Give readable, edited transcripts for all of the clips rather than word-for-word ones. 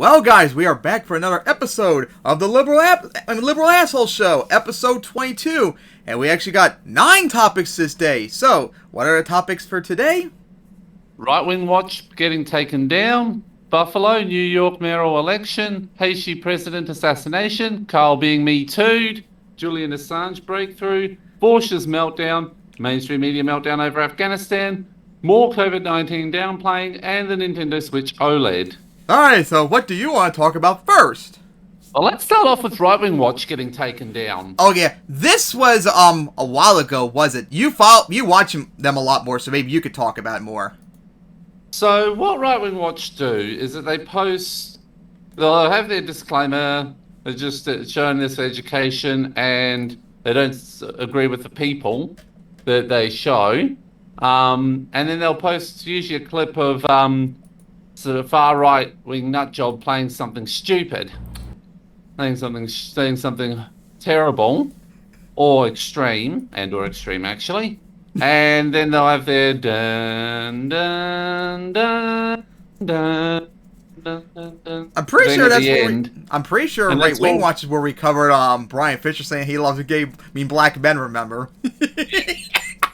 Well, guys, we are back for another episode of the Liberal Asshole Show, episode 22, and we actually got 9 topics this day. So, what are the topics for today? Right-wing watch getting taken down, Buffalo, New York mayoral election, Haiti president assassination, Carl being MeToo'd, Julian Assange breakthrough, Vaush's meltdown, mainstream media meltdown over Afghanistan, more COVID-19 downplaying, and the Nintendo Switch OLED. Alright, so what do you want to talk about first? Well, let's start off with Right-wing watch getting taken down. Oh yeah, this was a while ago, was it? You watch them a lot more, so maybe you could talk about it more. So what Right-wing watch do is that they'll have their disclaimer, they're just showing this education, and they don't agree with the people that they show. And then they'll post usually a clip of sort of far right-wing nutjob playing something stupid, saying something terrible or extreme, actually. And then they'll have their dun dun dun dun dun dun. I'm pretty sure that's I'm pretty sure Right Wing Watch is where we covered Brian Fisher saying he loves black men. Remember?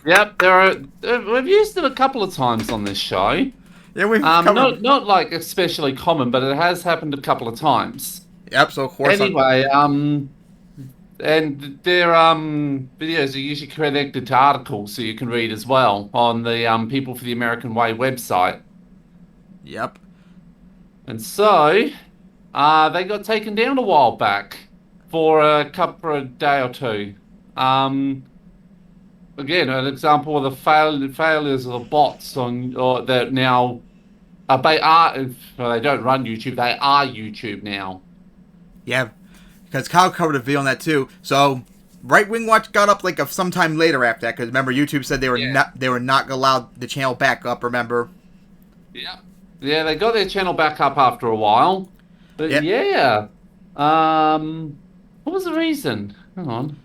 Yep, we've used it a couple of times on this show. Yeah, we've covered... not like especially common, but it has happened a couple of times. Yep. So of course. Anyway, and their videos are usually connected to articles, so you can read as well on the People for the American Way website. Yep. And so, they got taken down a while back for a day or two. Again, an example of the failures of the bots that now they don't run YouTube. They are YouTube now. Yeah, because Kyle covered a video on that too. So, Right Wing Watch got up like sometime later after that. Because remember, YouTube said they were not allowed the channel back up. Remember? Yeah. Yeah, they got their channel back up after a while. But yeah, what was the reason? Hang on.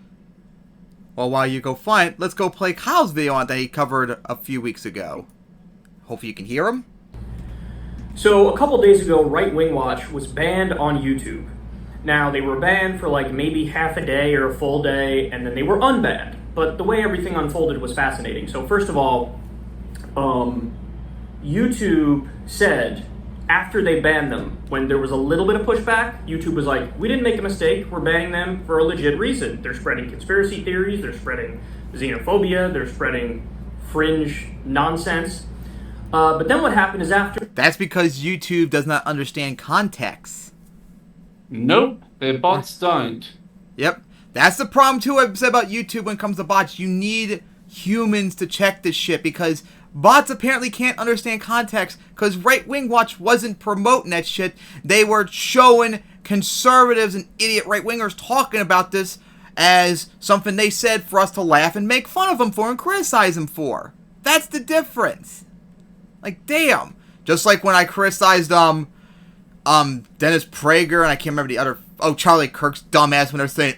Well, while you go find it, let's go play Kyle's video on that he covered a few weeks ago. Hopefully you can hear him. So a couple days ago, Right Wing Watch was banned on YouTube. Now, they were banned for like maybe half a day or a full day, and then they were unbanned. But the way everything unfolded was fascinating. So first of all, YouTube said, after they banned them, when there was a little bit of pushback, YouTube was like, we didn't make a mistake, we're banning them for a legit reason. They're spreading conspiracy theories, they're spreading xenophobia, they're spreading fringe nonsense. But then what happened is after... That's because YouTube does not understand context. Nope, their bots don't. Yep. That's the problem too I've said about YouTube when it comes to bots. You need humans to check this shit because bots apparently can't understand context because Right Wing Watch wasn't promoting that shit. They were showing conservatives and idiot right-wingers talking about this as something they said for us to laugh and make fun of them for and criticize them for. That's the difference. Like, damn. Just like when I criticized, Dennis Prager, and I can't remember the other... Oh, Charlie Kirk's dumbass when they're saying,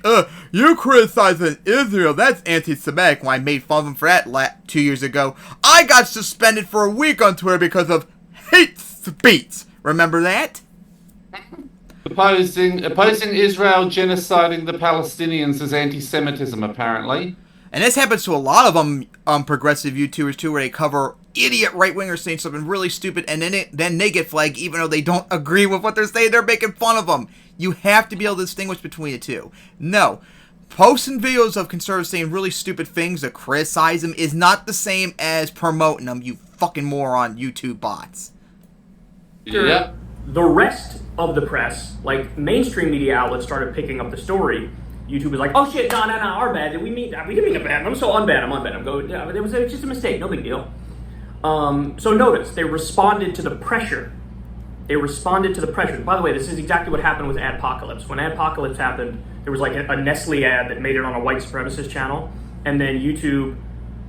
you criticizing Israel, that's anti-Semitic, when I made fun of him for that 2 years ago. I got suspended for a week on Twitter because of hate speech. Remember that? Opposing Israel genociding the Palestinians is anti-Semitism, apparently. And this happens to a lot of progressive YouTubers too, where they cover idiot right-wingers saying something really stupid, and then they get flagged even though they don't agree with what they're saying. They're making fun of them. You have to be able to distinguish between the two. No, posting videos of conservatives saying really stupid things to criticize them is not the same as promoting them, you fucking moron YouTube bots. Yeah. The rest of the press, like mainstream media outlets, started picking up the story. YouTube was like, oh shit, no, our bad. We didn't mean to ban them, so unban them. It was just a mistake, no big deal. So notice, they responded to the pressure. By the way, this is exactly what happened with Adpocalypse. When Adpocalypse happened, there was like a Nestle ad that made it on a white supremacist channel, and then YouTube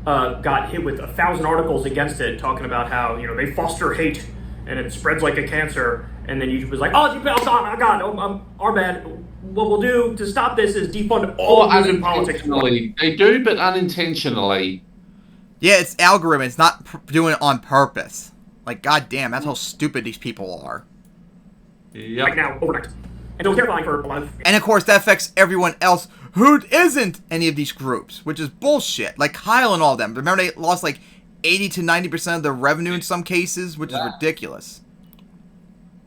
got hit with 1,000 articles against it, talking about how, they foster hate, and it spreads like a cancer, and then YouTube was like, oh God, our bad. What we'll do to stop this is defund all news and politics. They do, but unintentionally. Yeah, it's algorithm. It's not doing it on purpose. Like, goddamn, that's how stupid these people are. Yep. Right now, overnight. And so it's terrifying for a lot of... And of course, that affects everyone else who isn't any of these groups, which is bullshit. Like Kyle and all of them. Remember, they lost like 80 to 90% of their revenue in some cases, which is ridiculous.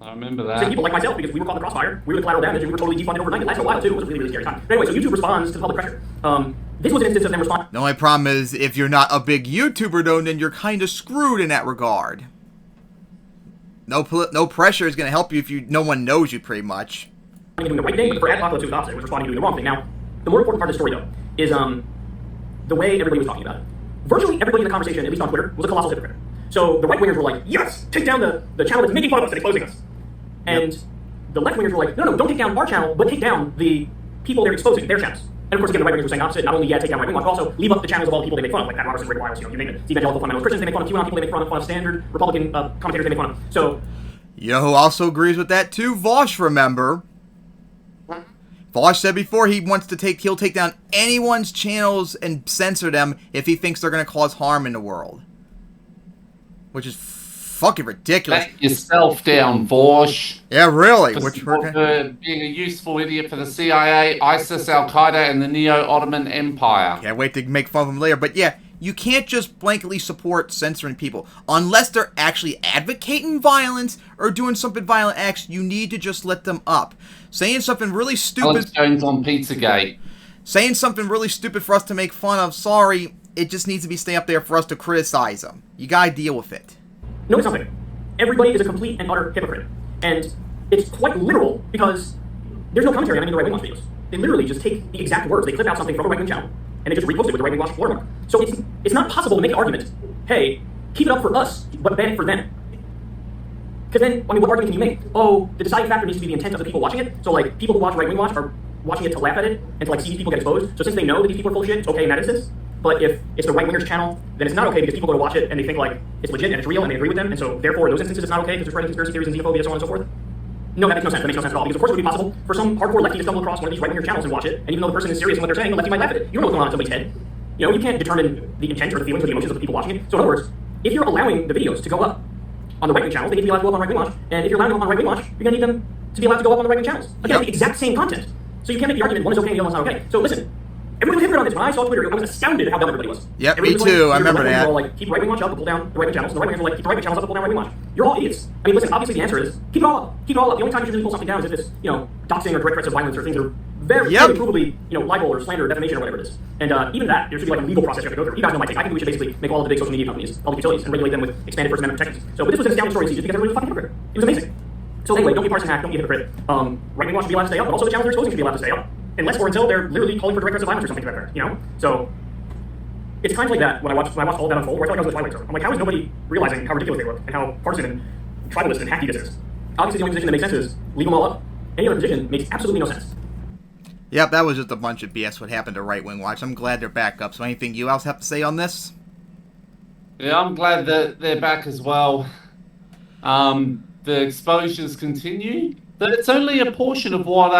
I remember Same that. people like myself, because we were caught in the crossfire, we were the collateral damage, and we were totally defunded overnight. It lasted a while, too. It was a really, really scary time. But anyway, so YouTube responds to the public pressure. This was an instance of them responding. The only problem is, if you're not a big YouTuber, though, then you're kind of screwed in that regard. No pressure is going to help you if no one knows you, pretty much. Doing the right thing, but for Adpocalypse, it was the opposite. It was responding to doing the wrong thing. Now, the more important part of the story, though, is the way everybody was talking about it. Virtually everybody in the conversation, at least on Twitter, was a colossal hypocrite. So the right-wingers were like, yes, take down the channel that's making fun of us and exposing us. And the left-wingers were like, no, don't take down our channel, but take down the people they're exposing, their channels. And of course, again, the right-wingers were saying opposite. Not only, take down right-wing watch, but also leave up the channels of all the people they make fun of, like Pat Robertson, Rick Wiles, you name it. The evangelical fundamentalist Christians they make fun of, QAnon people they make fun of standard Republican commentators they make fun of. So... You know who also agrees with that, too? Vosh, remember? Vosh said before he'll take down anyone's channels and censor them if he thinks they're going to cause harm in the world. Which is fucking ridiculous. Back yourself down, Vosh. Yeah, really. For being a useful idiot for the CIA, ISIS, Al-Qaeda, and the Neo-Ottoman Empire. Can't wait to make fun of him later. But yeah, you can't just blanketly support censoring people. Unless they're actually advocating violence or doing something violent acts, you need to just let them up. Saying something really stupid... Alex Jones on Pizzagate. Saying something really stupid for us to make fun of, sorry, it just needs to be staying up there for us to criticize them. You gotta deal with it. Notice something. Everybody is a complete and utter hypocrite. And it's quite literal because there's no commentary on any of the right-wing watch videos. They literally just take the exact words, they clip out something from a right-wing channel, and they just repost it with the right-wing watch watermark. So it's not possible to make the argument, hey, keep it up for us, but ban it for them. Because then, I mean, what argument can you make? Oh, the deciding factor needs to be the intent of the people watching it. So, like, people who watch right-wing watch are watching it to laugh at it and to, like, see these people get exposed. So since they know that these people are full of shit, it's okay in that instance. But if it's the right-wingers channel, then it's not okay because people go to watch it and they think, like, it's legit and it's real and they agree with them. And so, therefore, in those instances, it's not okay because they're spreading conspiracy theories and xenophobia, so on and so forth. No, that makes no sense. That makes no sense at all. Because, of course, it would be possible for some hardcore lefty to stumble across one of these right-winger channels and watch it. And even though the person is serious in what they're saying, the lefty might laugh at it. You don't know what's going on in somebody's head. You know, you can't determine the intent or the feelings or the emotions of the people watching it. So, in other words, if you're allowing the videos to go up on the right-wing channels, they need to be allowed to go up on right-wing watch. And if you're allowing them on right-wing watch, you're going to need them to be allowed to go up on the right-wing channels. Again, the exact same content. So you can't make the argument one is okay and the other one's not okay. So listen, everybody was hypocrite on this. When I saw Twitter, I was astounded at how dumb everybody was. Yep, me too. I remember that. All like, keep right-wing watch up and pull down the right-wing channels. And the right-wingers were like, keep the right-wing channels up and pull down right-wing watch. You're all idiots. I mean, listen, obviously the answer is, keep it all up. Keep it all up. The only time you should really pull something down is if it's, doxing or direct threats of violence or things that are very provably, libel or slander or defamation or whatever it is. And even that, there should be like a legal process you have to go through. You guys know my take. I think we should basically make all of the big social media companies public utilities and regulate them with expanded First Amendment protections. So, but this was an astounding story to see just because everybody was fucking hypocrite. It was amazing. So anyway, don't be partisan hack, don't be a hypocrite. Right-wing watch should be allowed to stay up, but also the channels they're exposing should be allowed to stay up. Unless or until they're literally calling for direct threats of violence or something to that effect, So it's times like that when I watched all of that unfold, where I felt like I was in the Twilight Zone. I'm like, how is nobody realizing how ridiculous they look and how partisan and tribalist and hacky this is? Obviously, the only position that makes sense is leave them all up. Any other position makes absolutely no sense. Yep, that was just a bunch of BS what happened to Right Wing Watch. I'm glad they're back up. So anything you else have to say on this? Yeah, I'm glad that they're back as well. The exposures continue, but it's only a portion of what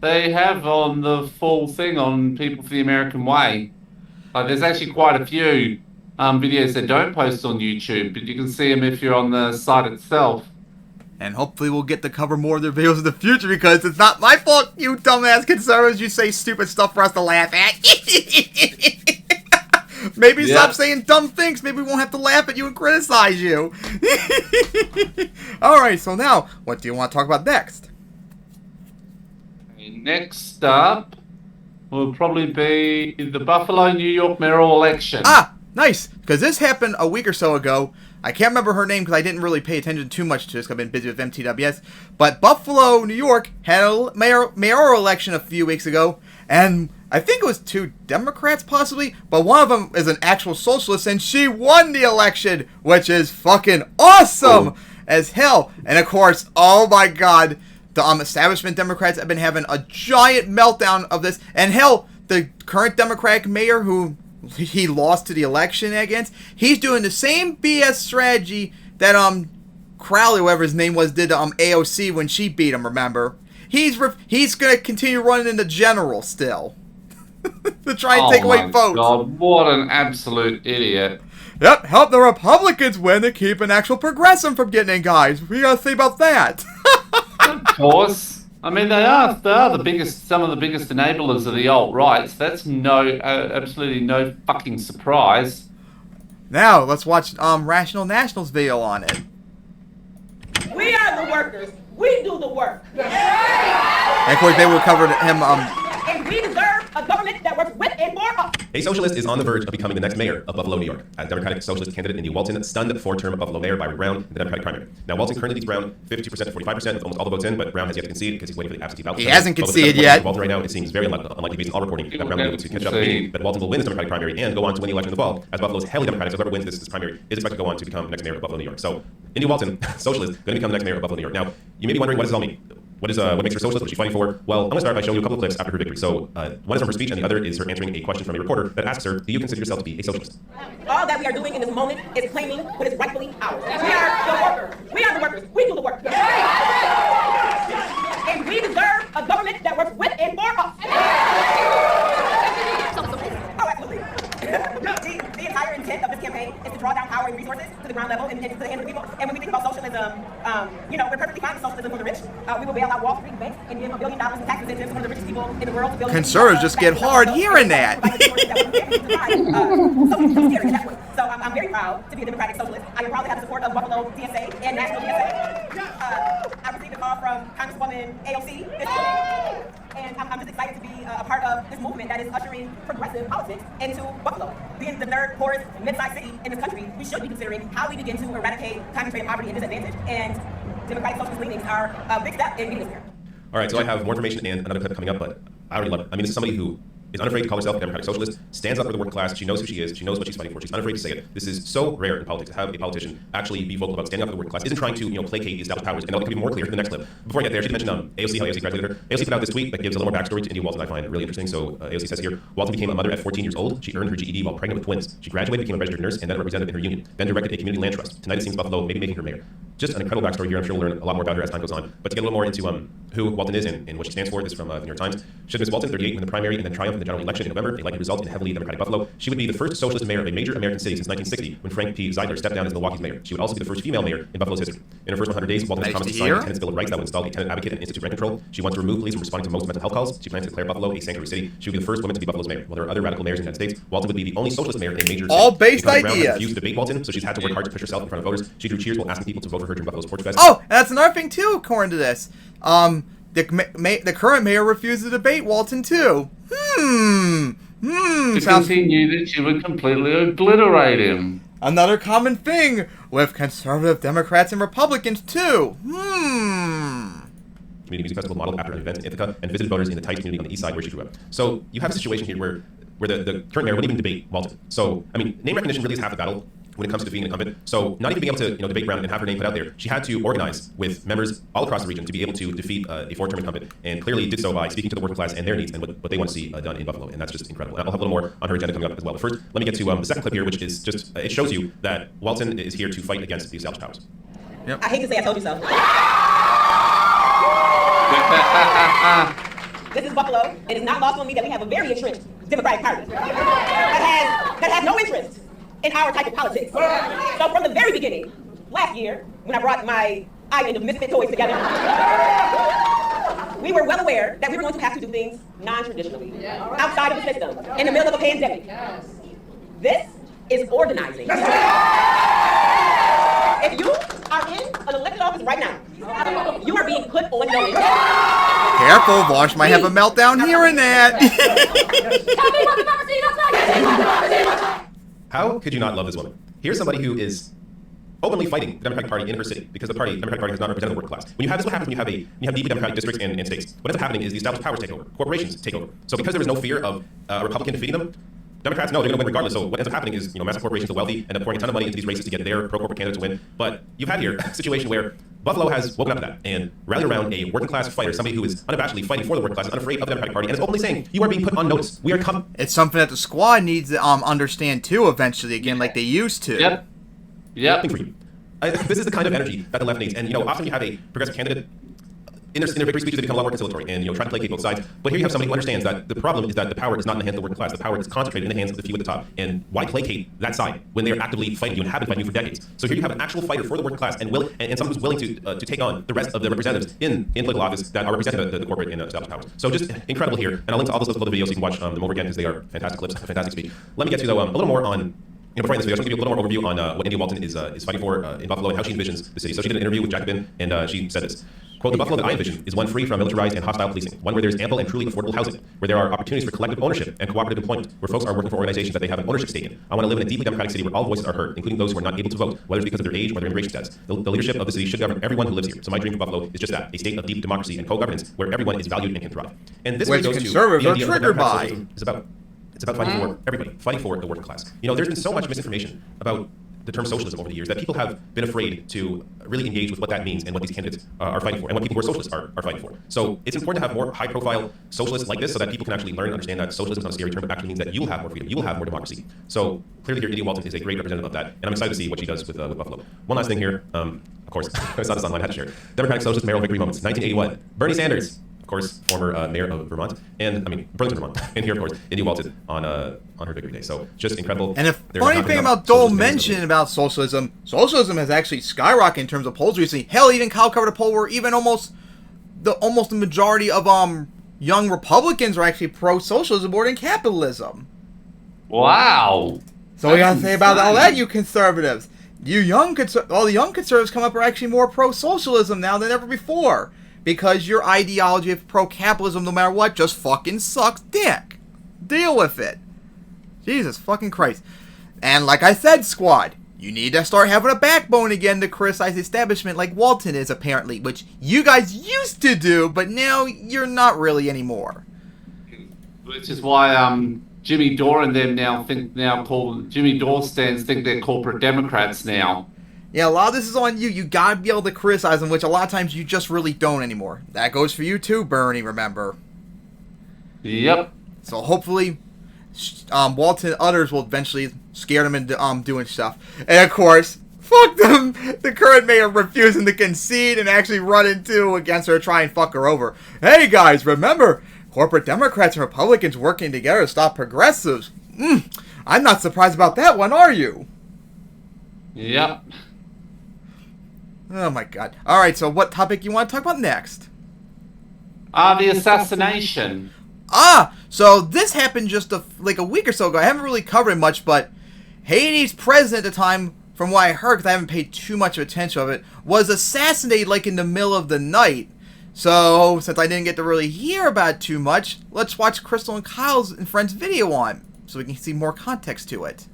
they have on the full thing on People for the American Way. There's actually quite a few videos that don't post on YouTube, but you can see them if you're on the site itself. And hopefully we'll get to cover more of their videos in the future because it's not my fault, you dumbass conservatives. You say stupid stuff for us to laugh at. Maybe stop saying dumb things. Maybe we won't have to laugh at you and criticize you. Alright, so now, what do you want to talk about next? Next up will probably be the Buffalo, New York mayoral election. Ah, nice. Because this happened a week or so ago. I can't remember her name because I didn't really pay attention too much to this because I've been busy with MTWS. But Buffalo, New York had a mayoral election a few weeks ago. And I think it was 2 Democrats possibly. But one of them is an actual socialist and she won the election. Which is fucking awesome as hell. And of course, oh my god, the establishment Democrats have been having a giant meltdown of this. And hell, the current Democratic mayor who he lost to the election against, he's doing the same BS strategy that Crowley, whatever his name was, did to AOC when she beat him, remember? He's gonna continue running in the general still. To try and take away votes. God, what an absolute idiot. Yep, help the Republicans win to keep an actual progressive from getting in, guys. What do you gotta say about that? Of course. I mean, they are the biggest, some of the biggest enablers of the alt-right. That's absolutely no fucking surprise. Now, let's watch Rational National's video on it. We are the workers. We do the work. And of course, they will cover him. And we deserve a government that works with and for us. A socialist is on the verge of becoming the next mayor of Buffalo, New York. As Democratic Socialist candidate India Walton stunned four-term Buffalo Mayor Byron Brown in the Democratic primary. Now, Walton currently leads Brown 52% to 45% with almost all the votes in, but Brown has yet to concede because he's waiting for the absentee ballot. He hasn't conceded yet. Walton right now, it seems very unlikely based on all reporting that Brown will be able to catch up, meaning that Walton will win this Democratic primary and go on to win the election in the fall, as Buffalo is heavily Democratic, so whoever wins this primary is expected to go on to become the next mayor of Buffalo, New York. So, India Walton, socialist, going to become the next mayor of Buffalo, New York. Now, you may be wondering, what does this all mean? What makes her socialist? What is she fighting for? Well, I'm going to start by showing you a couple of clips after her victory. So, one is from her speech, and the other is her answering a question from a reporter that asks her, do you consider yourself to be a socialist? All that we are doing in this moment is claiming what is rightfully ours. We are the workers. We are the workers. We do the work. And we deserve a government that works with and for us. Oh, absolutely. The entire intent of this campaign is to draw down power and resources to the ground level and to the hands of the people. And when we think about socialism, we're perfectly fine with socialism for the rich. We will bail out Wall Street banks and give $1 billion in tax incentives to one of the richest people in the world. To build Conservatives just get hard hearing that. So I'm very proud to be a Democratic Socialist. I am proud to have the support of Buffalo DSA and National DSA. I received a call from Congresswoman AOC this morning. And I'm just excited to be a part of this movement that is ushering progressive politics into Buffalo. Being the third poorest mid-sized city in this country, we should be considering how we begin to eradicate concentrated poverty and disadvantage. And Democratic Socialist leanings are a big step in getting this here. All right, so I have more information and another clip coming up, but I already love it. I mean, this is somebody who is unafraid to call herself a Democratic Socialist, stands up for the working class, she knows who she is, she knows what she's fighting for, she's unafraid to say it. This is so rare in politics to have a politician actually be vocal about standing up for the working class, isn't trying to, placate the established powers, and that can be more clear in the next clip. Before I get there, I should mention AOC, how AOC graduated her. AOC put out this tweet that gives a little more backstory to India Walton I find really interesting. So AOC says here, Walton became a mother at 14 years old. She earned her GED while pregnant with twins. She graduated, became a registered nurse, and then a representative in her union. Then directed a community land trust. Tonight it seems Buffalo may be making her mayor. Just an incredible backstory here. I'm sure we'll learn a lot more about her as time goes on. But to get a little more into who Walton is and what she stands for, this is from the New York Times. Should Ms. Walton, 38, win the primary and then triumph in the general election in November, a likely result in heavily Democratic Buffalo, she would be the first socialist mayor of a major American city since 1960, when Frank P. Zeidler stepped down as Milwaukee's mayor. She would also be the first female mayor in Buffalo's history. In her first 100 days, Walton has promised to sign the Tenants Bill of Rights that would install a tenant advocate and institute rent control. She wants to remove police from responding to most mental health calls. She plans to declare Buffalo a sanctuary city. She would be the first woman to be Buffalo's mayor. While there are other radical mayors in the United States, Walton would be the only socialist mayor in a major all city. based Because Brown ideas. refused to debate Walton, so she's had to work hard to push herself in front of voters. She drew cheers while asking people to vote for her during Buffalo's Porch Fest. Oh, and that's another thing too, according to this. The current mayor refused to debate Walton too. Because Sounds he knew that she would completely obliterate him. another common thing with conservative Democrats and Republicans too. Community music festival modeled after an event in Ithaca and visited voters in the tight community on the east side where she grew up. So you have a situation here where the current mayor wouldn't even debate Walton. So, I mean, name recognition really is half the battle when it comes to defeating an incumbent. So not even being able to debate Brown and have her name put out there, she had to organize with members all across the region to be able to defeat a four-term incumbent, and clearly did so by speaking to the working class and their needs and what they want to see done in Buffalo, and that's just incredible. And I'll have a little more on her agenda coming up as well. But first, let me get to the second clip here, which is just, it shows you that Walton is here to fight against the established powers. Yep. I hate to say I told you so. This is Buffalo. It is not lost on me that we have a very entrenched Democratic Party that has no interest in our type of politics. So from the very beginning, last year, when I brought my island of misfit toys together, we were well aware that we were going to have to do things non-traditionally, outside of the system, in the middle of a pandemic. This is organizing. If you are in an elected office right now, you are being put on notice. Careful, Vosh might have a meltdown hearing that. How could you not love this woman? Here's somebody who is openly fighting the Democratic Party in her city because the Democratic Party has not represented the working class. When you have this, what happens when you have deeply Democratic districts and states? What ends up happening is the established powers take over, corporations take over. So because there was no fear of a Republican defeating them, Democrats know they're going to win regardless. So what ends up happening is, massive corporations, the wealthy, end up pouring a ton of money into these races to get their pro-corporate candidates to win. But you've had here a situation where Buffalo has woken up to that and rallied around a working class fighter, somebody who is unabashedly fighting for the working class, unafraid of the Democratic Party, and is openly saying, you are being put on notice. We are It's something that the squad needs to understand too eventually, again, like they used to. Yep. For you. This is the kind of energy that the left needs. And, often you have a progressive candidate in their victory speeches, they become a lot more conciliatory and try to placate both sides. But here you have somebody who understands that the problem is that the power is not in the hands of the working class. The power is concentrated in the hands of the few at the top. And why placate that side when they are actively fighting you and have been fighting you for decades? So here you have an actual fighter for the working class and someone who's willing to take on the rest of the representatives in political office that are representing the corporate and established powers. So just incredible here. And I'll link to all those other videos so you can watch them over again because they are fantastic clips, fantastic speech. Let me get to though a little more on. Before I end this video, I just want to give you a little more overview on what India Walton is fighting for in Buffalo and how she envisions the city. So she did an interview with Jacobin, and she said this. Quote, the Buffalo that I envision is one free from militarized and hostile policing, one where there's ample and truly affordable housing, where there are opportunities for collective ownership and cooperative employment, where folks are working for organizations that they have an ownership stake in. I want to live in a deeply democratic city where all voices are heard, including those who are not able to vote, whether it's because of their age or their immigration status. The leadership of the city should govern everyone who lives here. So my dream for Buffalo is just that, a state of deep democracy and co-governance where everyone is valued and can thrive. And this Which goes conservatives to are the idea of triggered democratic by. socialism is about. It's about fighting for everybody, fighting for the working class. There's been so much misinformation about the term socialism over the years that people have been afraid to really engage with what that means and what these candidates are fighting for and what people who are socialists are fighting for. So it's important to have more high-profile socialists like this so that people can actually learn and understand that socialism is not a scary term, but actually means that you will have more freedom, you will have more democracy. So clearly here, India Walton is a great representative of that, and I'm excited to see what she does with Buffalo. One last thing here, of course, I saw this online, I had to share. Democratic Socialist Mayoral Victory Moments, 1981. Bernie Sanders, of course, former mayor of Vermont, Burlington, Vermont, and here, of course, India Walton on her victory day. So just incredible. And the funny thing about Dole mentioned about socialism has actually skyrocketed in terms of polls recently. Hell, even Kyle covered a poll where even almost the majority of young Republicans are actually pro-socialism more than capitalism. Wow. So we gotta say about all that, you conservatives. All the young conservatives come up are actually more pro-socialism now than ever before. Because your ideology of pro-capitalism, no matter what, just fucking sucks dick. Deal with it. Jesus fucking Christ. And like I said, squad, you need to start having a backbone again to criticize the establishment like Walton is apparently, which you guys used to do, but now you're not really anymore. Which is why Jimmy Dore and them Jimmy Dore stands think they're corporate Democrats now. Yeah, a lot of this is on you. You gotta be able to criticize them, which a lot of times you just really don't anymore. That goes for you too, Bernie, remember. Yep. So hopefully, Walton and others will eventually scare them into doing stuff. And of course, fuck them! The current mayor refusing to concede and actually run into against her, try and fuck her over. Hey guys, remember, corporate Democrats and Republicans working together to stop progressives. I'm not surprised about that one, are you? Yep. Oh my god. Alright, so what topic you want to talk about next? The assassination. So this happened just a week or so ago. I haven't really covered it much, but Haiti's president at the time, from what I heard, because I haven't paid too much attention of it, was assassinated in the middle of the night. So, since I didn't get to really hear about it too much, let's watch Crystal and Kyle's and Friends video on, so we can see more context to it.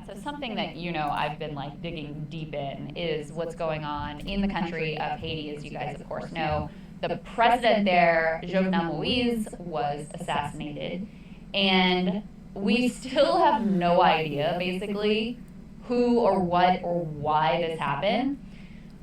So something that, I've been digging deep in is what's going on in the country of Haiti, as you guys of course know. The president there, Jovenel Moise, was assassinated, and we still have no idea, basically, who or what or why this happened.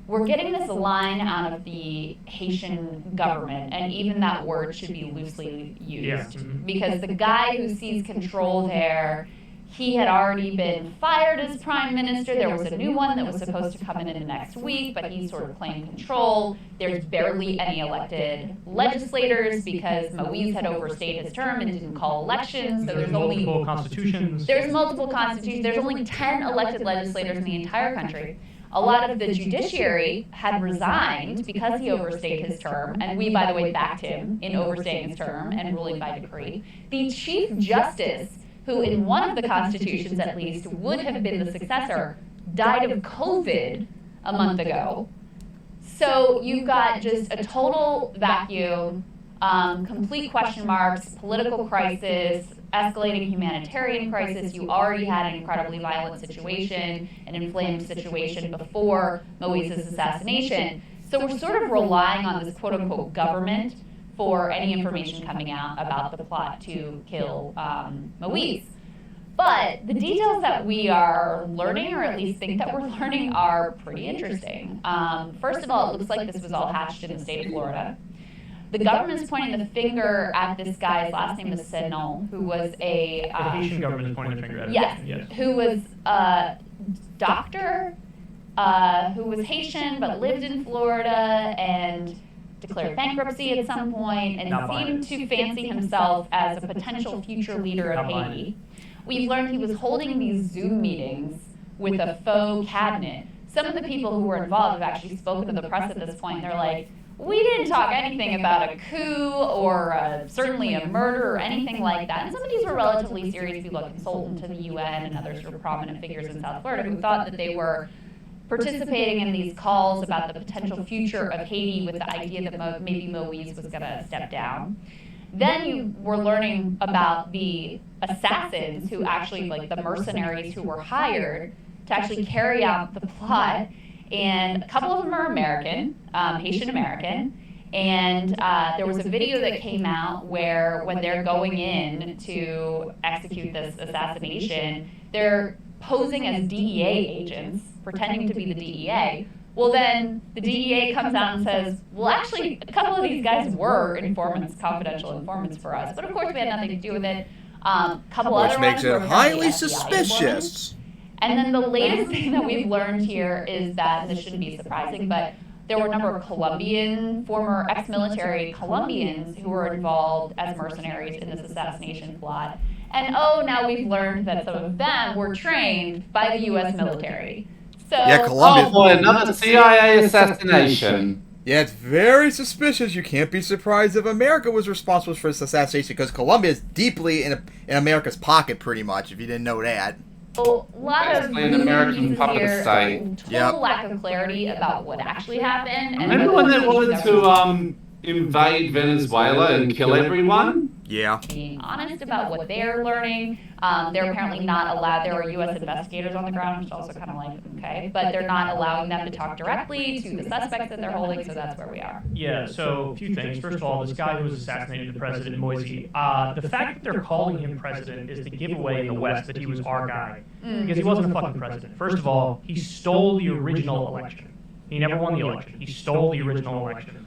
We're getting this line out of the Haitian government, and even that word should be loosely used, because the guy who seized control there, he had already been fired as prime minister. There was a new one that was supposed to come in the next week, but he's sort of claimed control. There's barely any elected legislators because Moise had overstayed his term and didn't call elections. So there's only multiple constitutions. There's multiple constitutions. There's only 10 elected legislators in the entire country. A lot of the judiciary had resigned because he overstayed his term, and we, by the way, backed him in overstaying his term and ruling by decree. The Chief Justice, who in one of the constitutions at least would have been the successor, died of COVID a month ago. So you've got just a total vacuum, complete question marks, political crisis, escalating humanitarian crisis. You already had an incredibly violent situation, an inflamed situation before Moise's assassination. So we're sort of relying on this quote-unquote government for any information coming out about the plot to kill Moise. But the details that we are learning, or at least think that we're learning, are pretty interesting. First of all, it looks like this was all hatched in the state of Florida. The government's pointing the finger at this guy's last name is Senon, who was The Haitian government is pointing the finger at yes, it. who was a doctor, who was Haitian but lived in Florida, and declared bankruptcy at some point and Not seemed to fancy himself as a potential future leader of Not Haiti. We've learned he was holding these Zoom meetings with a faux cabinet. Some of the people who were involved have actually spoken to the press at this point. They're like, we didn't talk anything about a coup or certainly a murder or anything like that. And some of these were relatively serious people, a consultant to the UN and others who were prominent figures in South Florida who thought that they were participating in these calls about the potential future of Haiti with the idea that maybe Moise was going to step down. Then you were learning about the assassins who actually, like the mercenaries who were hired to actually carry out the plot. And a couple of them are American, Haitian American. And there was a video that came out where when they're going in to execute this assassination, they're posing as DEA agents, pretending to be the DEA. Well, then the DEA comes out and says, well, actually, a couple of these guys were informants, confidential informants for us. But of course, we had nothing to do with it. Which makes it highly suspicious. And then the latest thing that we've learned here is that, this shouldn't be surprising, but there were a number of former ex-military Colombians who were involved as mercenaries in this assassination plot. And now we've learned that some of them were trained by the U.S. military. So, yeah, Colombia. Oh boy, another CIA assassination. Yeah, it's very suspicious. You can't be surprised if America was responsible for this assassination because Colombia is deeply in America's pocket, pretty much, if you didn't know that. A lot of Basically an American puppet here, state. total lack of clarity about what actually happened. And Remember when they wanted to invade Venezuela and kill everyone? Yeah. Being honest about what they're learning. They're apparently not allowed. There are U.S. investigators on the ground, which is also kind of like, okay. But they're not allowing them to talk directly to the suspects that they're holding, so that's where we are. Yeah, so a few things. First of all, this guy who was assassinated, the president, Moise, the fact that they're calling him president is to give away in the West that he was our guy. Because he wasn't a fucking president. First of all, he stole the original election. He never won the election. He stole the original election.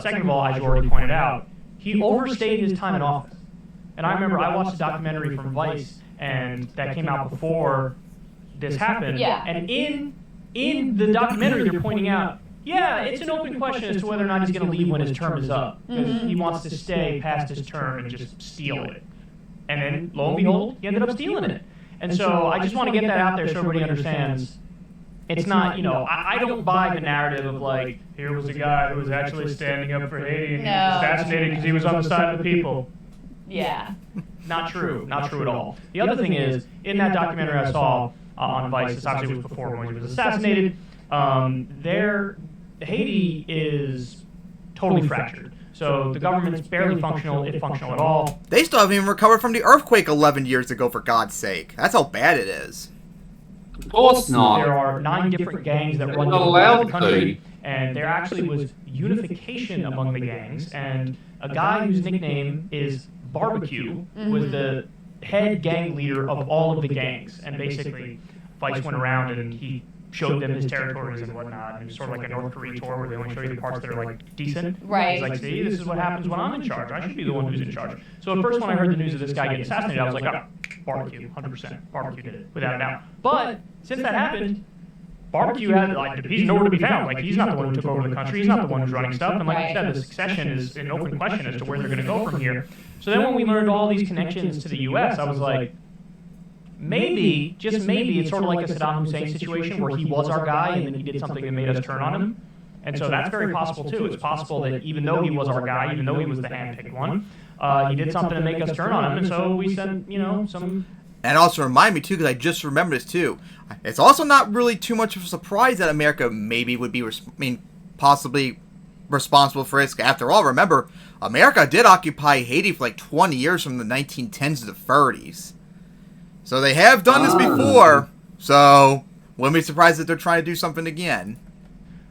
Second of all, as you already pointed out, he overstayed his time in office. And I remember I watched a documentary from Vice, and that came out before this happened. Yeah. And in the documentary, they're pointing out, yeah, it's an open question as to whether or not he's going to leave when his term is up. Because he wants to stay past his term and just steal it. And then, lo and behold, he ended up stealing it. And so I just want to get that out there so everybody understands. It's not, I don't buy the narrative of like, here was a guy who was actually standing up for Haiti and he was assassinated because he was on the side of the people. Yeah. Not true. Not true at all. The other thing is, in that documentary I saw on Vice, this obviously was before Moise was assassinated, Haiti is totally fractured. So the government's barely functional, if functional at all. They still haven't even recovered from the earthquake 11 years ago, for God's sake. That's how bad it is. Of course not. There are 9 different gangs that run allowed the country, and there actually was unification among the gangs, and a guy whose nickname is Barbecue was the head gang leader of all of the gangs, and basically Vice went around and he showed them his territories and whatnot, and it was sort of like a North Korea tour where they only show you the parts that are like decent. Right. It's like, see, this is what happens when I'm in charge. I should be the one who's in charge. So at first when I heard the news of this guy getting assassinated, I was like, oh, Barbecue, 100%. Barbecue did it, without a doubt. But since that happened, Barbecue had, like, he's nowhere to be found. Like, he's not the one who took over the country. He's not the one who's running stuff. And like you said, the succession is an open question as to where they're going to go from here. So then when we learned all these connections to the U.S., I was like, maybe, just maybe, it's sort of like a Saddam Hussein situation where he was our guy and then he did something that made us turn on him. And so that's very possible, too. It's possible that even though he was our guy, even though he was the hand-picked one, he did something to make us turn on him. And so we sent, some... And also remind me, too, because I just remembered this, too. It's also not really too much of a surprise that America maybe would be, possibly responsible for this. After all, remember, America did occupy Haiti for like 20 years from the 1910s to the 30s. So they have done this before, so wouldn't be surprised if they're trying to do something again.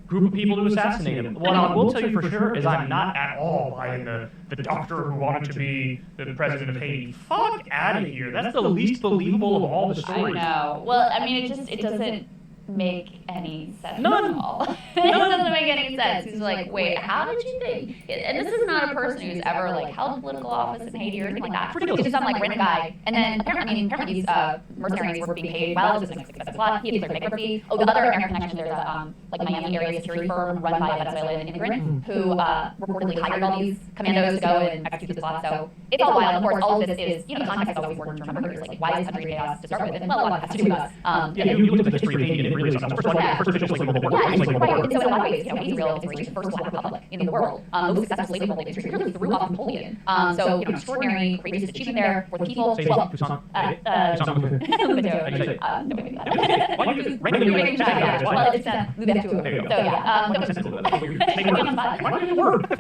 Group of people to assassinate him. What I will tell you for sure is I'm not at all buying the doctor who wanted to be the president of Haiti. Fuck out of here. That's the least believable of all the stories. I know. Well, I mean, it doesn't make any sense None. at all. It doesn't make any sense. He's like, wait, how did you think? And this is not a person who's ever like held political office in Haiti or anything like that. He's just some like random guy. And then apparently these mercenaries were being paid well. It was an expensive lot. He had declared bankruptcy. Oh, the other American connection, there's a like Miami area security firm run by a Venezuelan immigrant who reportedly hired all these commandos to go and execute this plot. So it's all wild. Of course, all of this is, the context is always important to remember. Here's like, why is country chaos to start with? And well, a lot of it has to do with us. You look at the history of Haiti and it really is the first official slave revolt. Yeah, and so in a lot of ways, Haiti's real history is the first black republic in the world. Most successful slave revolt history really threw off Napoleon. So, extraordinary, courageous achievement there for the people. Well,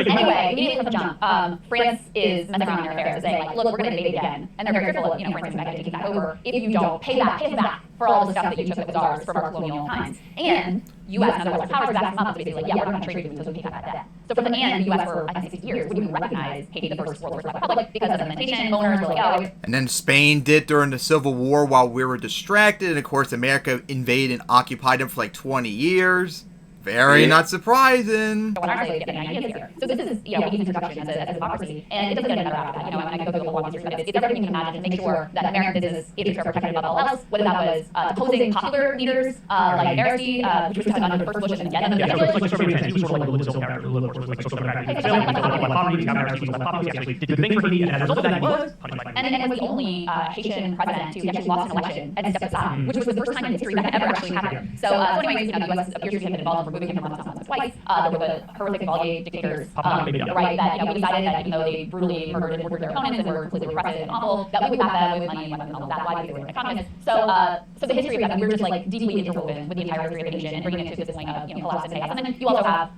anyway, immediately from the jump, France is messing around in their affairs, saying like, look, we're going to invade again, and they're very fearful of, France coming back and taking back over if you don't pay us back for all the stuff that you took that was ours from our colonial times. And U.S. and other Western powers backing them up, basically like, yeah, we're going to trade you until we pay back that debt. So from the end, the U.S. for, I think, 60 years wouldn't even recognize Haiti, the first World War Republic, because of implementation. Owners were like, oh. And then Spain did during the Civil War while we were distracted. And of course, America invaded and occupied them for like 20 years. Very not surprising. When our slaves getting ideas here. So this is, Haiti's introduction as a democracy, and it doesn't get any better after that. And I can go through a whole long history, but it's everything you can imagine to make sure that American business interests are protected above all else, whether that was opposing popular leaders like Aristide, which was done under the first Bush and again under the he was sort of like a Liz character, the little was like social democratic. Poverty, actually did good things for Haiti, and as a result of that, he was punished by and was the only Haitian president to actually lost an election and stepped aside, which was the first time in history that had ever actually happened. So anyways, the U.S. appears to have been involved in removing him from office twice. There were the horrific Vaush dictators, right, that we decided that even though they brutally murdered and tortured their opponents and were completely repressive and awful, that we would back them with money and weapons and all of that. Why? Because they were communists. So the history of that, we're just like deeply interwoven with the entire history of the nation and bringing it to this point of collapse and chaos. And then you also have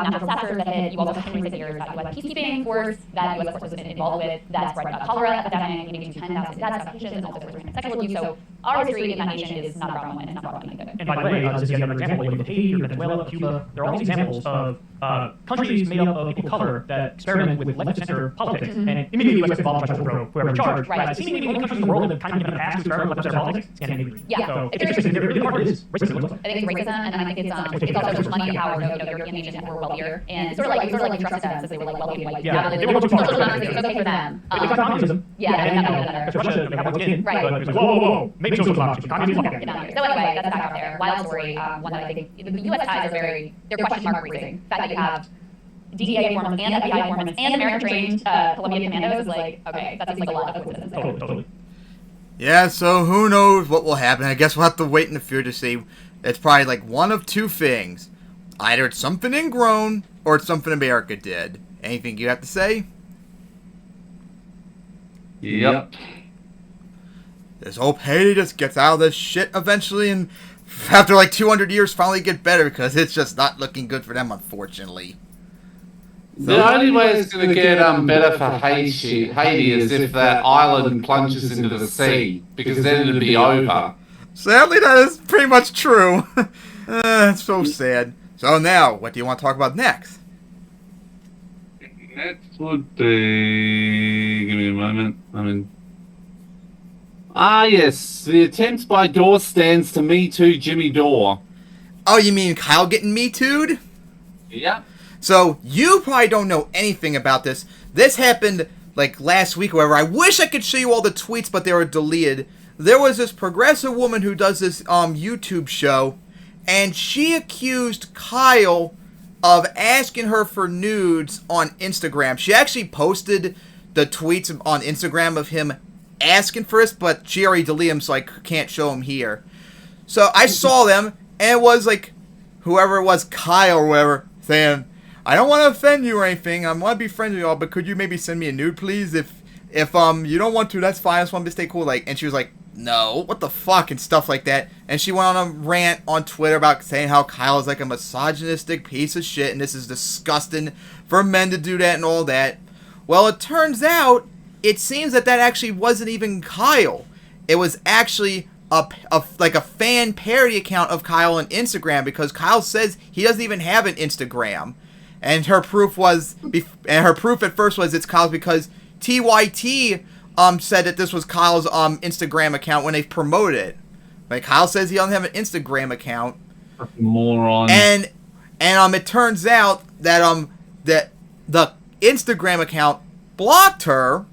natural disasters that hit. You also have in recent years that U.S. peacekeeping force that U.S. force was involved with that spread a cholera epidemic, leading to 10,000 deaths of Haitians and also for sexual abuse. So our history in that nation is not about moment and it's not about anything good. And by the way, this is yet another example. You look at Haiti or Venezuela, Cuba. There are all these examples of countries made up of people of color that experiment with left-center politics, and immediately the U.S. involved tries to overthrow whoever in charge. Right. Seemingly the only countries in the world that kind of in the past to experiment with left-center politics, Scandinavia. Yeah. So it's interesting. The really hard part is racism. I think it's racism, and I think it's also just money and power. European nations were wealthier, and sort of like we trusted them since they were like wealthy, like they were too far. It was okay for them. It's like communism. Because Russia got once again, right? But it was like whoa, maybe social democracy. Communism. So anyway, that's back out there. Wild story. One that I think the U.S. ties are they're question mark raising. The fact that you have DEA informants and FBI informants and American-trained Colombian commandos is like, okay, that seems like a lot of coincidence. Totally. Yeah, so who knows what will happen. I guess we'll have to wait in the future to see. It's probably like one of two things. Either it's something ingrown, or it's something America did. Anything you have to say? Yep. Let's hope Haiti just gets out of this shit eventually, and after like 200 years finally get better, because it's just not looking good for them, unfortunately. The only way it's going to get better for Haiti is if that island plunges into the sea, because then it'll be over. Sadly, that is pretty much true. It's so sad. So now, what do you want to talk about next? Next would be... Give me a moment. Yes. The attempt by Door Stands to Me Too Jimmy Dore. Oh, you mean Kyle getting Me Too'd? Yeah. So, you probably don't know anything about this. This happened, like, last week or whatever. I wish I could show you all the tweets, but they were deleted. There was this progressive woman who does this YouTube show, and she accused Kyle of asking her for nudes on Instagram. She actually posted the tweets on Instagram of him asking for this, but she already deleted them, so I can't show them here. So I saw them, and it was like, whoever it was, Kyle or whatever, saying, I don't want to offend you or anything, I want to be friends with y'all, but could you maybe send me a nude, please? If you don't want to, that's fine, I just want to stay cool. And she was like, no, what the fuck, and stuff like that. And she went on a rant on Twitter about saying how Kyle is like a misogynistic piece of shit, and this is disgusting for men to do that and all that. Well, it turns out, it seems that actually wasn't even Kyle. It was actually like a fan parody account of Kyle on Instagram, because Kyle says he doesn't even have an Instagram. And her proof at first was it's Kyle's, because TYT said that this was Kyle's Instagram account when they promoted it. Like Kyle says he doesn't have an Instagram account. Moron. And it turns out that that the Instagram account blocked her,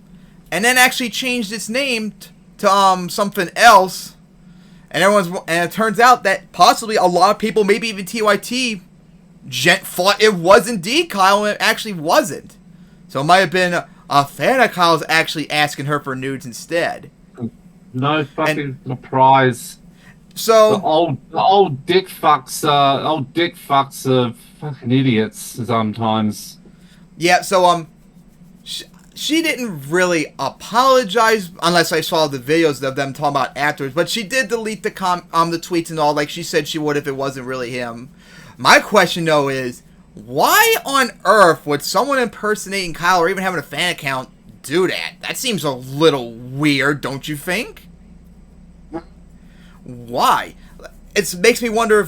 and then actually changed its name to something else. And it turns out that possibly a lot of people, maybe even TYT, thought it was indeed Kyle, and it actually wasn't. So it might have been a fan of Kyle's actually asking her for nudes instead. No fucking surprise. So The old dick fucks are fucking idiots sometimes. yeah, so she didn't really apologize unless I saw the videos of them talking about afterwards. But she did delete the tweets and all, like she said she would if it wasn't really him. My question though is, why on earth would someone impersonating Kyle or even having a fan account do that? That seems a little weird, don't you think? Why? It makes me wonder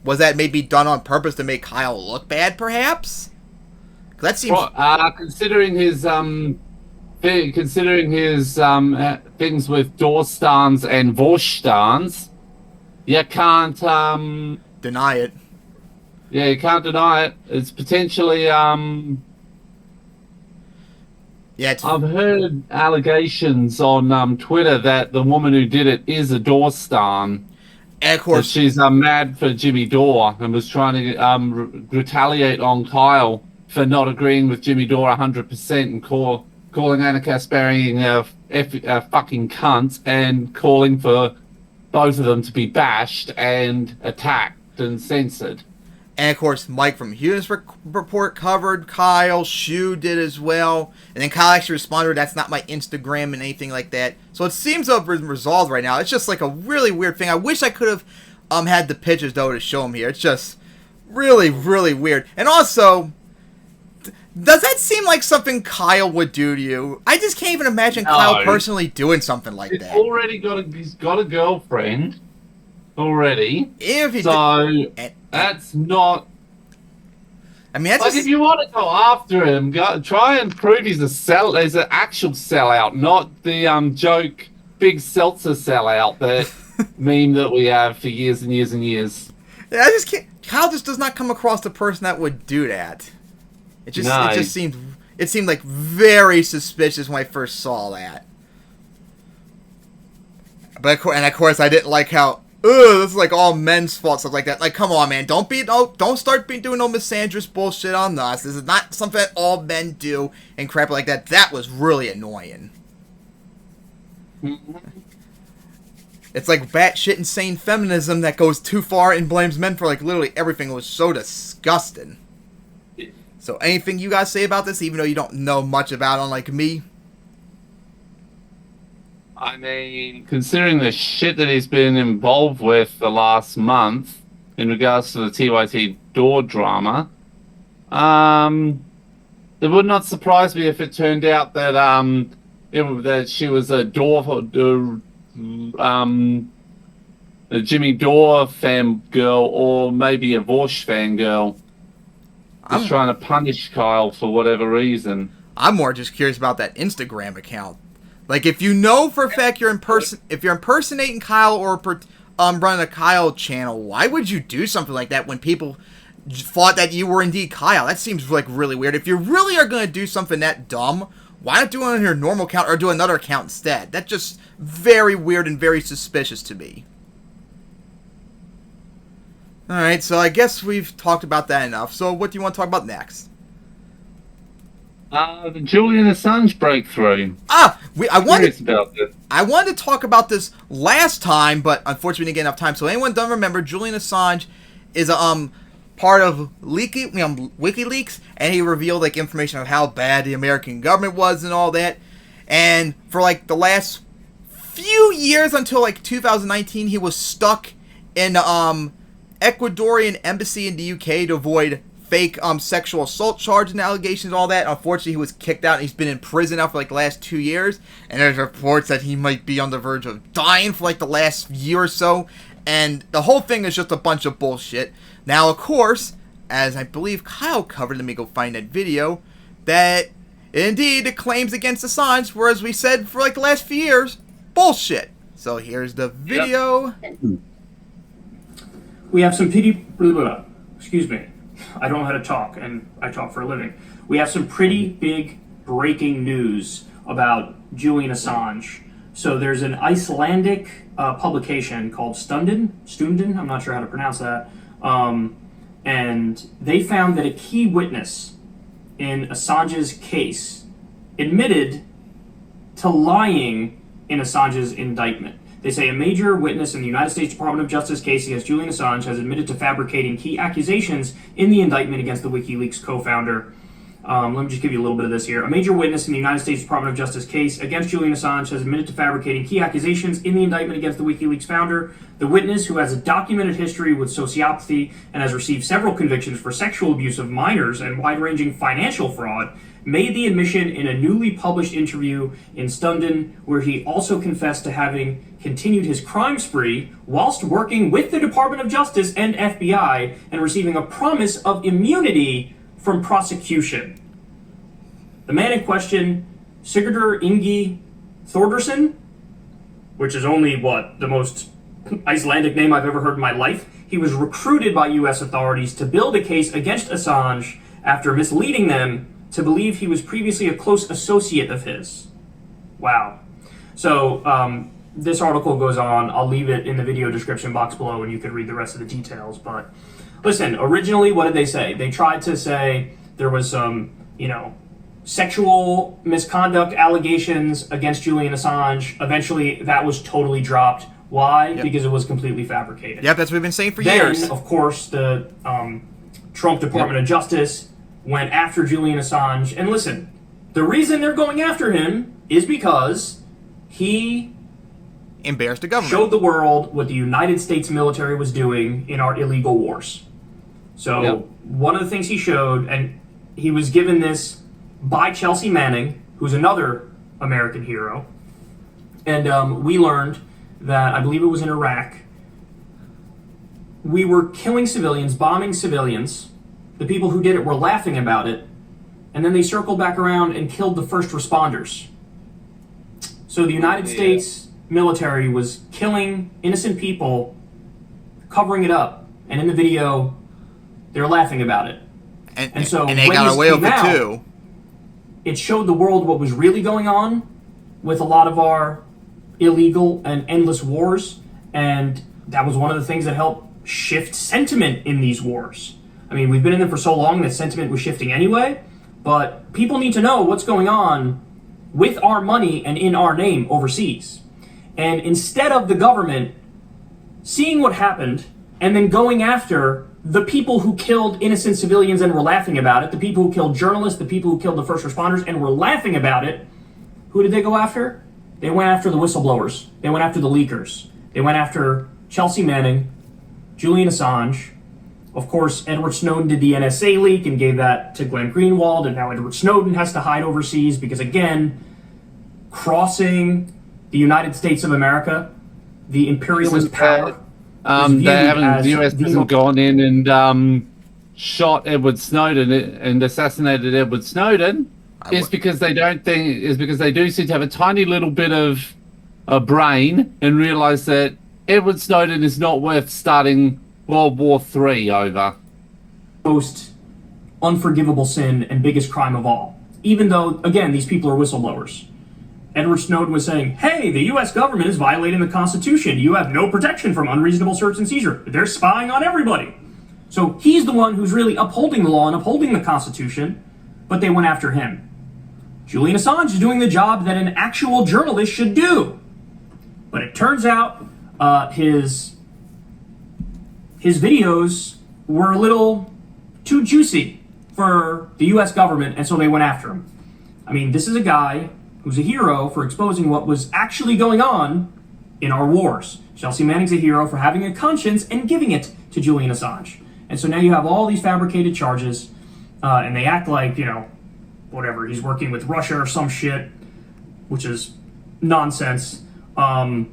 was that maybe done on purpose to make Kyle look bad, perhaps? That seems. Considering his things with door stands and Vosh stands, you can't deny it. Yeah, you can't deny it. It's potentially Yeah, I've heard allegations on Twitter that the woman who did it is a door stan. and of course She's mad for Jimmy Dore and was trying to retaliate on Kyle for not agreeing with Jimmy Dore 100% and calling Anna Kasparian a fucking cunt and calling for both of them to be bashed and attacked and censored. And of course, Mike from Hugh's report covered Kyle. Shu did as well. And then Kyle actually responded, "That's not my Instagram," and anything like that. So it seems to have been resolved right now. It's just like a really weird thing. I wish I could have had the pictures though to show them here. It's just really, really weird. And also, does that seem like something Kyle would do to you? I just can't even imagine Kyle personally doing something like that. He's got a girlfriend already. If he that's not. I mean, that's like just, if you want to go after him, try and prove he's an actual sellout, not the joke big seltzer sellout that meme that we have for years and years and years. Yeah, I just can't. Kyle just does not come across the person that would do that. It seemed like very suspicious when I first saw that. But of course I didn't like how this is like all men's fault, stuff like that. Like, come on, man, don't start doing no misandrous bullshit on us. This is not something that all men do and crap like that. That was really annoying. It's like batshit insane feminism that goes too far and blames men for like literally everything. It was so disgusting. So anything you guys say about this, even though you don't know much about it, unlike me? I mean, considering the shit that he's been involved with the last month in regards to the TYT door drama, it would not surprise me if it turned out that that she was a Jimmy Dore fangirl or maybe a Vosh fangirl. Just trying to punish Kyle for whatever reason. I'm more just curious about that Instagram account. Like, if you know for a fact if you're impersonating Kyle or running a Kyle channel, why would you do something like that when people thought that you were indeed Kyle? That seems like really weird. If you really are going to do something that dumb, why not do it on your normal account or do another account instead? That's just very weird and very suspicious to me. Alright, so I guess we've talked about that enough. So what do you want to talk about next? The Julian Assange breakthrough. I wanted to talk about this last time, but unfortunately we didn't get enough time. So anyone doesn't remember, Julian Assange is part of WikiLeaks, and he revealed like information of how bad the American government was and all that. And for like the last few years until like 2019, he was stuck in the Ecuadorian embassy in the UK to avoid fake sexual assault charges and allegations and all that. Unfortunately, he was kicked out and he's been in prison now for like the last 2 years. And there's reports that he might be on the verge of dying for like the last year or so. And the whole thing is just a bunch of bullshit. Now, of course, as I believe Kyle covered, let me go find that video, that indeed the claims against Assange were, as we said, for like the last few years, bullshit. So here's the video. We have some excuse me. I don't know how to talk, and I talk for a living. We have some pretty big breaking news about Julian Assange. So there's an Icelandic publication called Stunden, I'm not sure how to pronounce that, and they found that a key witness in Assange's case admitted to lying in Assange's indictment. They say a major witness in the United States Department of Justice case against Julian Assange has admitted to fabricating key accusations in the indictment against the WikiLeaks co-founder. Let me just give you a little bit of this here. A major witness in the United States Department of Justice case against Julian Assange has admitted to fabricating key accusations in the indictment against the WikiLeaks founder. The witness, who has a documented history with sociopathy and has received several convictions for sexual abuse of minors and wide-ranging financial fraud, made the admission in a newly published interview in Stunden, where he also confessed to having continued his crime spree whilst working with the Department of Justice and FBI and receiving a promise of immunity from prosecution. The man in question, Sigurdur Ingi Thordarson, which is only, the most Icelandic name I've ever heard in my life, he was recruited by U.S. authorities to build a case against Assange after misleading them to believe he was previously a close associate of his. Wow. So, this article goes on. I'll leave it in the video description box below and you can read the rest of the details. But listen, originally, what did they say? They tried to say there was some, sexual misconduct allegations against Julian Assange. Eventually, that was totally dropped. Why? Yep. Because it was completely fabricated. Yep, that's what we've been saying for years. Then, of course, the Trump Department of Justice went after Julian Assange. And listen, the reason they're going after him is because he embarrassed the government. Showed the world what the United States military was doing in our illegal wars. So one of the things he showed, and he was given this by Chelsea Manning, who's another American hero, and we learned that, I believe it was in Iraq, we were killing civilians, bombing civilians. The people who did it were laughing about it, and then they circled back around and killed the first responders. So the United States military was killing innocent people, covering it up, and in the video, they're laughing about it. And so and they when got away with out, it too. It showed the world what was really going on with a lot of our illegal and endless wars, and that was one of the things that helped shift sentiment in these wars. I mean, we've been in them for so long that sentiment was shifting anyway, but people need to know what's going on with our money and in our name overseas. And instead of the government seeing what happened and then going after the people who killed innocent civilians and were laughing about it, the people who killed journalists, the people who killed the first responders and were laughing about it, who did they go after? They went after the whistleblowers. They went after the leakers. They went after Chelsea Manning, Julian Assange. Of course, Edward Snowden did the NSA leak and gave that to Glenn Greenwald, and now Edward Snowden has to hide overseas because, again, crossing the United States of America, the imperialist power. The US hasn't gone in and shot Edward Snowden and assassinated Edward Snowden is because they do seem to have a tiny little bit of a brain and realize that Edward Snowden is not worth starting World War III over. Most unforgivable sin and biggest crime of all. Even though, again, these people are whistleblowers. Edward Snowden was saying, hey, the U.S. government is violating the Constitution. You have no protection from unreasonable search and seizure. They're spying on everybody. So he's the one who's really upholding the law and upholding the Constitution, but they went after him. Julian Assange is doing the job that an actual journalist should do. But it turns out his videos were a little too juicy for the U.S. government, and so they went after him. I mean, this is a guy who's a hero for exposing what was actually going on in our wars. Chelsea Manning's a hero for having a conscience and giving it to Julian Assange. And so now you have all these fabricated charges, and they act like, whatever, he's working with Russia or some shit, which is nonsense. And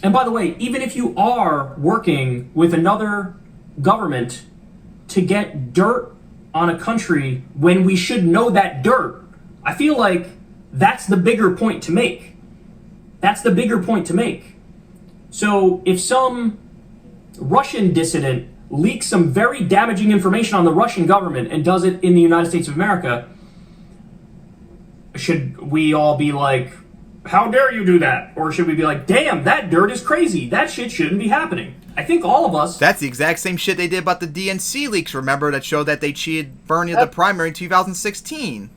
by the way, even if you are working with another government to get dirt on a country when we should know that dirt, I feel like that's the bigger point to make. That's the bigger point to make. So if some Russian dissident leaks some very damaging information on the Russian government and does it in the United States of America, should we all be like, how dare you do that? Or should we be like, damn, that dirt is crazy. That shit shouldn't be happening. I think all of us... That's the exact same shit they did about the DNC leaks, remember, that showed that they cheated Bernie at the primary in 2016.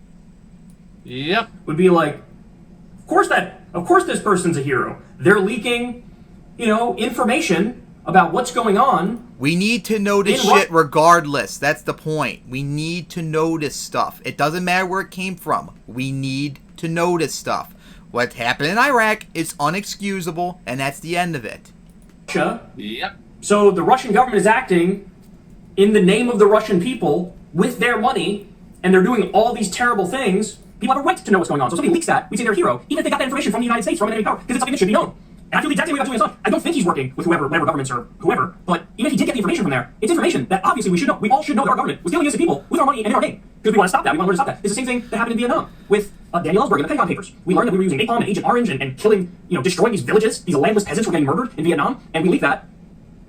Yep. Would be like, of course this person's a hero. They're leaking, information about what's going on. We need to know this shit regardless. That's the point. We need to know this stuff. It doesn't matter where it came from. We need to know this stuff. What happened in Iraq is unexcusable, and that's the end of it. Yep. So the Russian government is acting in the name of the Russian people with their money, and they're doing all these terrible things. People have a right to know what's going on. So if somebody leaks that, we say they're a hero, even if they got that information from the United States, from an enemy power, because it's something that should be known. And I feel the exact same way about Julian Assange. I don't think he's working with whatever governments or whoever, but even if he did get the information from there, it's information that obviously we should know. We all should know that our government was dealing with people with our money and in our name. Because we want to stop that. We want to learn to stop that. It's the same thing that happened in Vietnam with Daniel Ellsberg and the Pentagon Papers. We learned that we were using napalm and Agent Orange and killing, destroying these villages. These landless peasants were getting murdered in Vietnam, and we leaked that.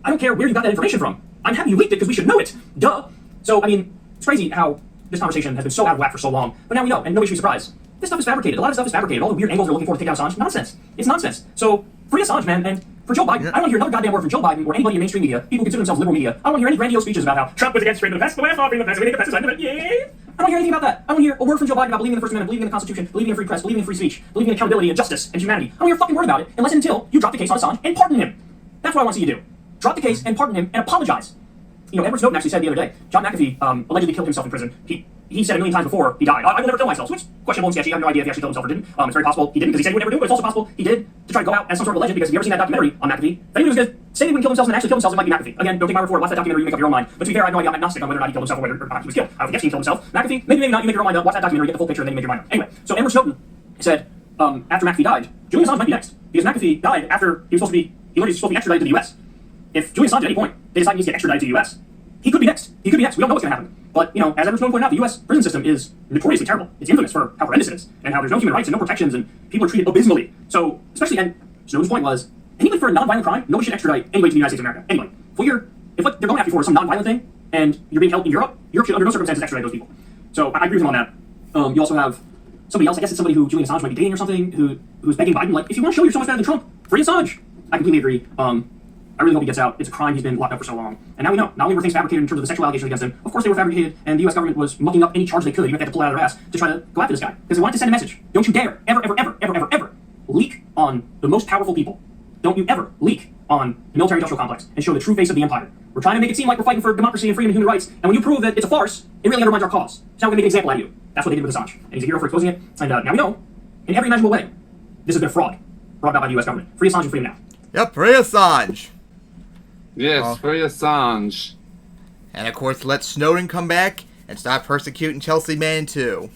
I don't care where you got that information from. I'm happy you leaked it because we should know it. Duh. So, it's crazy how this conversation has been so out of whack for so long, but now we know, and nobody should be surprised. This stuff is fabricated. A lot of stuff is fabricated. All the weird angles they're looking for to take out Assange, nonsense. It's nonsense. So, free Assange, man, and for Joe Biden, I don't want to hear another goddamn word from Joe Biden or anybody in mainstream media, people who consider themselves liberal media. I don't want to hear any grandiose speeches about how Trump was against freedom of the press, the way of freedom of the press, we need the press, yeah. I don't want to hear anything about that. I don't want to hear a word from Joe Biden about believing in the First Amendment, believing in the Constitution, believing in free press, believing in free speech, believing in accountability and justice and humanity. I don't hear a fucking word about it unless and until you drop the case on Assange and pardon him. That's what I want to see you do. Drop the case and pardon him and apologize. Edward Snowden actually said the other day, John McAfee allegedly killed himself in prison. He said a million times before he died, I will never kill myself. So it's questionable and sketchy. I have no idea if he actually killed himself or didn't. It's very possible he didn't because he said he would never do it, but it's also possible he did to try to go out as some sort of a legend because if you've ever seen that documentary on McAfee, if anyone who's going to say they wouldn't kill themselves and actually kill themselves, it might be McAfee. Again, don't take my word for it. Watch that documentary, you make up your own mind. But to be fair, I have no idea. I'm agnostic on whether or not he killed himself or whether or not he was killed. I don't think Epstein killed himself. McAfee, maybe not. You make your own mind up. Watch that documentary, get the full picture, and then you make your mind up. Anyway, so Edward Snowden said after McAfee died, Julian Assange might be next because McAfee died after he learned he was supposed to be extradited to the U.S. If Julian Assange at any point they decide he needs to get extradited to the U.S., he could be next. We don't know what's going to happen. But, as Edward Snowden pointed out, the U.S. prison system is notoriously terrible. It's infamous for how horrendous it is, and how there's no human rights and no protections, and people are treated abysmally. So, especially, and Snowden's point was, anybody for a non-violent crime, nobody should extradite anybody to the United States of America. Anyway, if they're going after you for some non-violent thing, and you're being held in Europe should under no circumstances extradite those people. So, I agree with him on that. You also have somebody else, I guess it's somebody who Julian Assange might be dating or something, who's begging Biden, like, if you want to show you're so much better than Trump, free Assange. I completely agree. I really hope he gets out. It's a crime. He's been locked up for so long. And now we know. Not only were things fabricated in terms of the sexual allegations against him, of course they were fabricated, and the U.S. government was mucking up any charge they could, even if they had to pull it out of their ass, to try to go after this guy. Because they wanted to send a message. Don't you dare, ever leak on the most powerful people. Don't you ever leak on the military-industrial complex and show the true face of the empire. We're trying to make it seem like we're fighting for democracy and freedom and human rights, and when you prove that it's a farce, it really undermines our cause. So now we're going to make an example out of you. That's what they did with Assange. And he's a hero for exposing it. And now we know, in every imaginable way, this has been a fraud brought about by the U.S. government. Free Assange and free him now. Yep, free Assange. Yes, free Assange. And of course, let Snowden come back and stop persecuting Chelsea Manning too.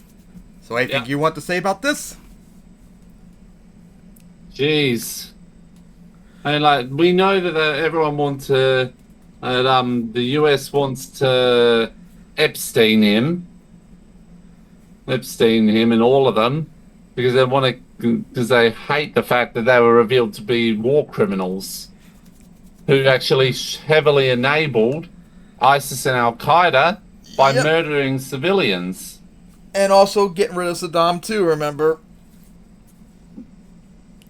So anything you want to say about this? Jeez. And we know that everyone wants to, the US wants to Epstein him and all of them because they hate the fact that they were revealed to be war criminals who actually heavily enabled ISIS and Al-Qaeda by murdering civilians. And also getting rid of Saddam too, remember?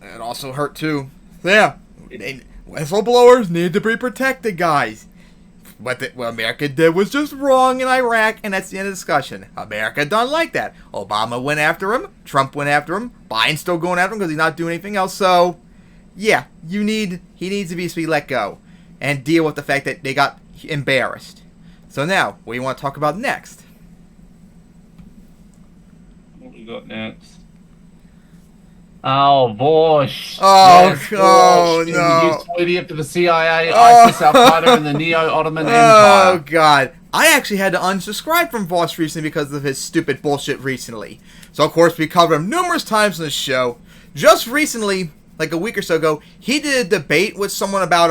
It also hurt too. So yeah, whistleblowers need to be protected, guys. What America did was just wrong in Iraq, and that's the end of the discussion. America don't like that. Obama went after him. Trump went after him. Biden's still going after him because he's not doing anything else. So, yeah, he needs to be let go and deal with the fact that they got embarrassed. So now, what do you want to talk about next? What we got next? Oh, Vosh. Oh, yes, oh Vosh. no. Used idiot for the CIA, ISIS, Al-Qaeda, and the Neo-Ottoman Empire. Oh, God. I actually had to unsubscribe from Vosh recently because of his stupid bullshit recently. So, of course, we covered him numerous times on the show. Just recently, like a week or so ago, he did a debate with someone about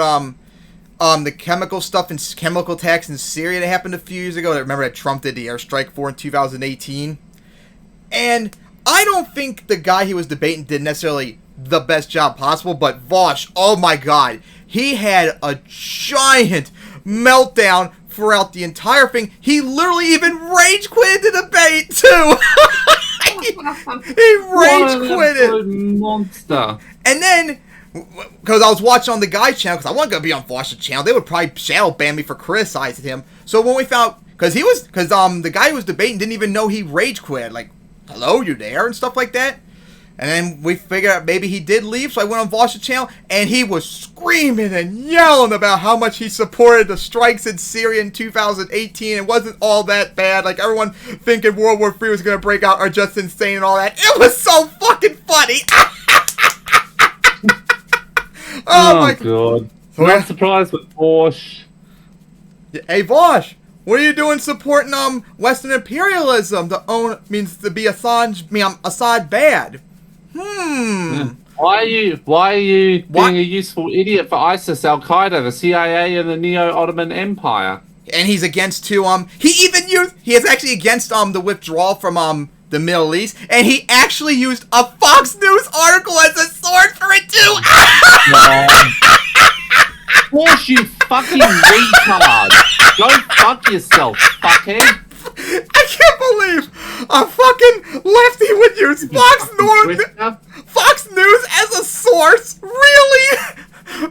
the chemical stuff and chemical attacks in Syria that happened a few years ago. I remember that Trump did the airstrike for in 2018. And I don't think the guy he was debating did necessarily the best job possible, but Vosh, oh my god, he had a giant meltdown throughout the entire thing. He literally even rage quitted the debate too. he rage quitted. Monster. And then, because I was watching on the guy's channel, because I wasn't gonna be on Vosh's channel, they would probably shadow ban me for criticizing him. So when we found, because the guy who was debating didn't even know he rage quit. Like, hello, you there, and stuff like that. And then we figured out maybe he did leave, so I went on Vosh's channel, and he was screaming and yelling about how much he supported the strikes in Syria in 2018. It wasn't all that bad. Like, everyone thinking World War III was going to break out are just insane and all that. It was so fucking funny. Oh my god. So I'm surprised with Vosh. Hey, Vosh, what are you doing supporting Western imperialism to be Assad bad? Why are you being a useful idiot for ISIS, Al Qaeda, the CIA, and the Neo-Ottoman Empire? And he's against he is actually against the withdrawal from the Middle East, and he actually used a Fox News article as a source for it too. Of course, you fucking retard. Go fuck yourself, fuckhead. I can't believe a fucking lefty would use Fox News as a source. Really?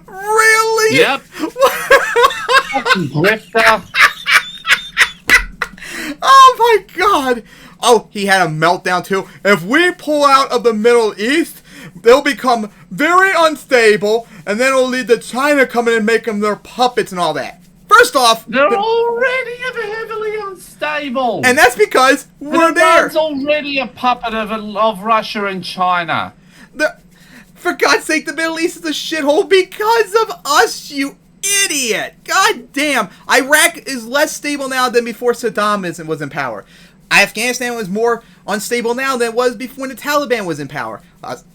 Really? Yep. Fucking grifter. Oh my god. Oh, he had a meltdown too. If we pull out of the Middle East, they'll become very unstable, and then it'll lead to China coming and making their puppets and all that. First off, they're already heavily unstable, and that's because we're there. Iran's already a puppet of Russia and China. For God's sake, the Middle East is a shithole because of us, you idiot! God damn, Iraq is less stable now than before Saddam was in power. Afghanistan was more unstable now than it was before the Taliban was in power.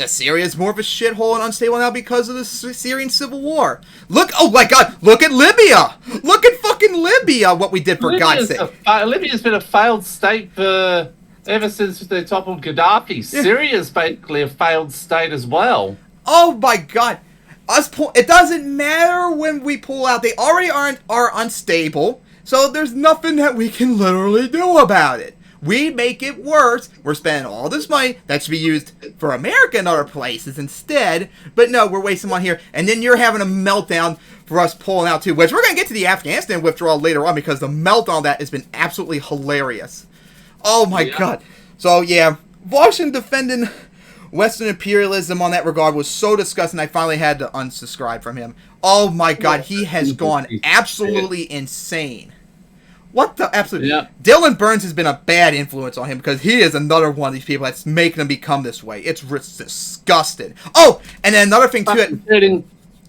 Syria is more of a shithole and unstable now because of the Syrian civil war. Oh my god, look at Libya! Look at fucking Libya, what we did for God's sake. Libya's been a failed state ever since they toppled Gaddafi. Yeah. Syria's basically a failed state as well. Oh my god. It doesn't matter when we pull out. They already are unstable, so there's nothing that we can literally do about it. We make it worse. We're spending all this money that should be used for America and other places instead. But no, we're wasting money here. And then you're having a meltdown for us pulling out too. Which we're going to get to the Afghanistan withdrawal later on because the meltdown on that has been absolutely hilarious. Oh my god. So yeah, Washington defending Western imperialism on that regard was so disgusting I finally had to unsubscribe from him. Oh my god, he has gone absolutely insane. What the absolute... Yeah. Dylan Burns has been a bad influence on him because he is another one of these people that's making him become this way. It's disgusting. Oh, and then another thing too...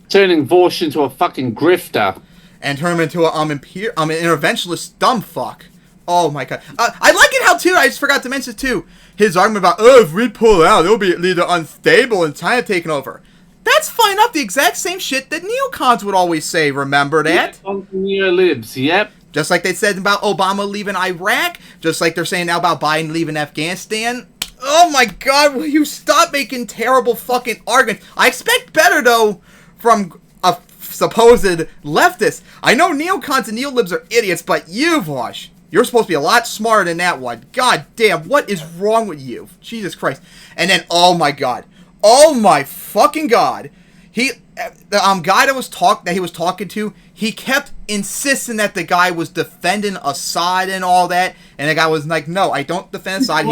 Turning Vosh into a fucking grifter. And turn him into an interventionist dumb fuck. Oh my god. I like it how too, I just forgot to mention too, his argument about, if we pull out, it'll be either unstable and China taking over. That's fine enough, the exact same shit that neocons would always say, remember that? Yeah, neolibs, yep. Just like they said about Obama leaving Iraq, just like they're saying now about Biden leaving Afghanistan. Oh my god, will you stop making terrible fucking arguments? I expect better, though, from a supposed leftist. I know neocons and neolibs are idiots, but you, Vosh, you're supposed to be a lot smarter than that one. God damn, what is wrong with you? Jesus Christ. And then, oh my god. Oh my fucking god. The guy that he was talking to, he kept insisting that the guy was defending Assad and all that, and the guy was like, "No, I don't defend Assad."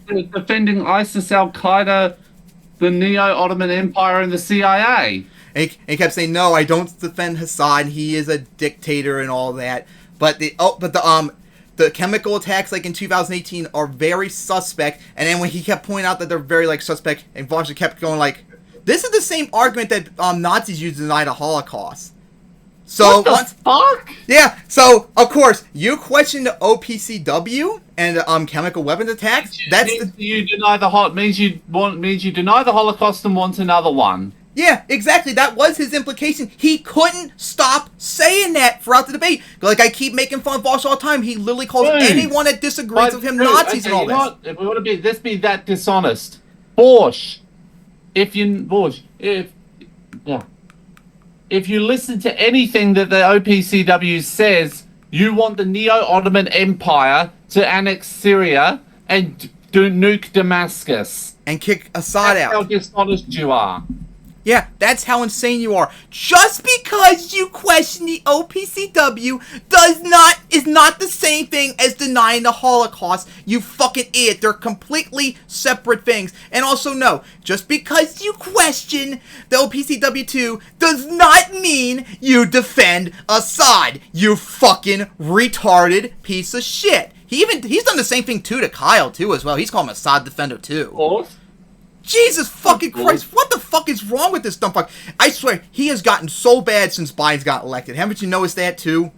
He's defending ISIS, Al Qaeda, the Neo-Ottoman Empire, and the CIA. And he kept saying, "No, I don't defend Assad. He is a dictator and all that." But the chemical attacks like in 2018 are very suspect. And then when he kept pointing out that they're very like suspect, and Vosh kept going like, "This is the same argument that Nazis used to deny the Holocaust." So what the fuck? Yeah. So of course you question the OPCW and chemical weapons attacks. You deny the means you deny the Holocaust and want another one. Yeah, exactly. That was his implication. He couldn't stop saying that throughout the debate. Like I keep making fun of Vosh all the time. He literally calls anyone that disagrees with him Nazis and all this. If we want to be that dishonest, Vosh, if you Vosh, if you listen to anything that the OPCW says, you want the Neo-Ottoman Empire to annex Syria and do nuke Damascus. And kick Assad That's how out. dishonest you are. Yeah, that's how insane you are. Just because you question the OPCW is not the same thing as denying the Holocaust, you fucking idiot. They're completely separate things. And also, no, just because you question the OPCW too does not mean you defend Assad, you fucking retarded piece of shit. He's done the same thing too to Kyle too as well. He's called him Assad defender too. Or Jesus fucking Christ, what the fuck is wrong with this dumb fuck? I swear, he has gotten so bad since Biden's got elected. Haven't you noticed that too?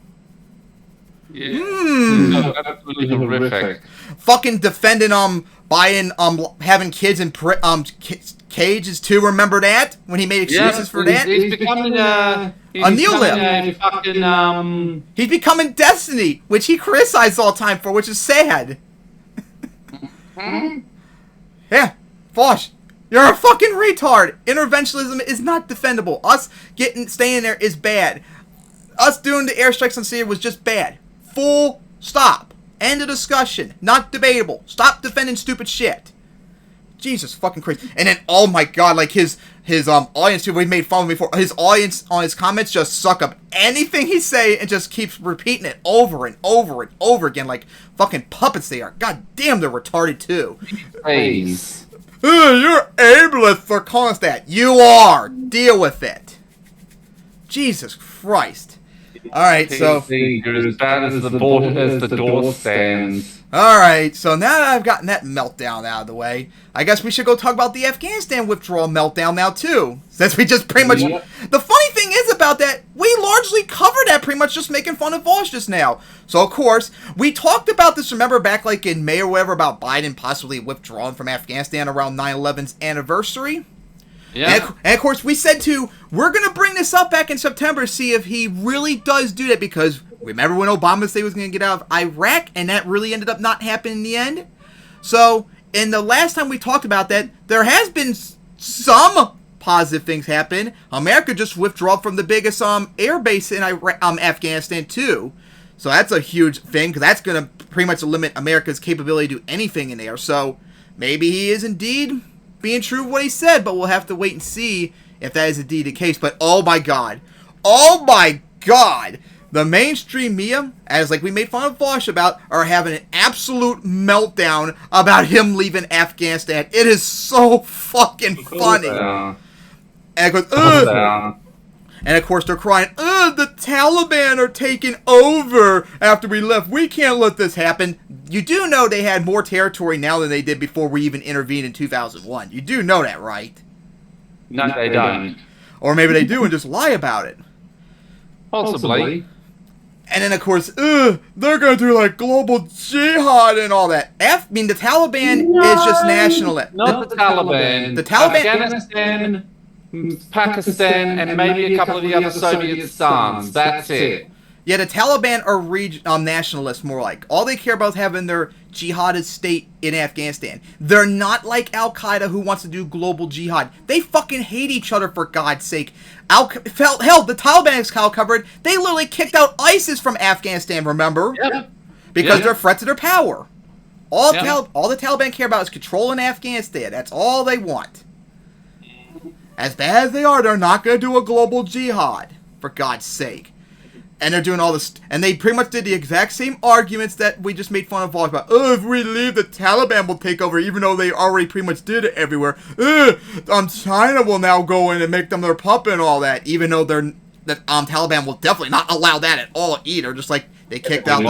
yeah, no, that's really horrific. Fucking defending Biden having kids in cages too. Remember that when he made excuses for that? He's becoming a neolib. Fucking He's becoming Destiny, which he criticized all the time for, which is sad. Yeah, Vosh, you're a fucking retard. Interventionism is not defendable. Us staying there is bad. Us doing the airstrikes on Syria was just bad. Full stop. End of discussion. Not debatable. Stop defending stupid shit. Jesus fucking Christ. And then, oh my god, like his audience too, we made fun of him before. His audience on his comments just suck up anything he say and just keeps repeating it over and over and over again like fucking puppets they are. God damn, they're retarded too. praise. You're ableist for calling us that. You are. Deal with it. Jesus Christ. Alright, so... You're as bad as the door stands. Alright, so now that I've gotten that meltdown out of the way, I guess we should go talk about the Afghanistan withdrawal meltdown now, too. Since we just pretty much... Yep. The funny thing is about that, we largely covered that pretty much just making fun of Vosh just now. So, of course, we talked about this, remember, back like in May or whatever, about Biden possibly withdrawing from Afghanistan around 9/11's anniversary? Yeah. And of course, we said too, we're going to bring this up back in September, see if he really does do that, because remember when Obama said he was going to get out of Iraq, and that really ended up not happening in the end? So, in the last time we talked about that, there has been some positive things happen. America just withdrew from the biggest air base in Afghanistan too. So that's a huge thing, because that's going to pretty much limit America's capability to do anything in there. So, maybe he is indeed being true of what he said, but we'll have to wait and see if that is indeed the case. But oh my god, the mainstream media, as like we made fun of Vosh about, are having an absolute meltdown about him leaving Afghanistan. It is so fucking funny. And it goes, and of course they're crying, the Taliban are taking over after we left. We can't let this happen. You do know they had more territory now than they did before we even intervened in 2001. You do know that, right? No, they don't. Or maybe they do and just lie about it. Possibly. And then, of course, they're going to do, like, global jihad and all that. The Taliban is just nationalist. Not the Taliban. The Taliban... Afghanistan, Pakistan, and maybe a couple of the other Soviet stans. That's it. Yeah, the Taliban are nationalists, more like. All they care about is having their jihadist state in Afghanistan. They're not like Al-Qaeda, who wants to do global jihad. They fucking hate each other, for God's sake. Hell, the Taliban, as Kyle covered, they literally kicked out ISIS from Afghanistan, remember? Yep. Because Yep. they're a threat to their power. All Yep. all the Taliban care about is controlling Afghanistan. That's all they want. As bad as they are, they're not going to do a global jihad, for God's sake. And they're doing all this, and they pretty much did the exact same arguments that we just made fun of Vosh about. If we leave, the Taliban will take over, even though they already pretty much did it everywhere. China will now go in and make them their puppet and all that, even though Taliban will definitely not allow that at all either. Just like they kicked out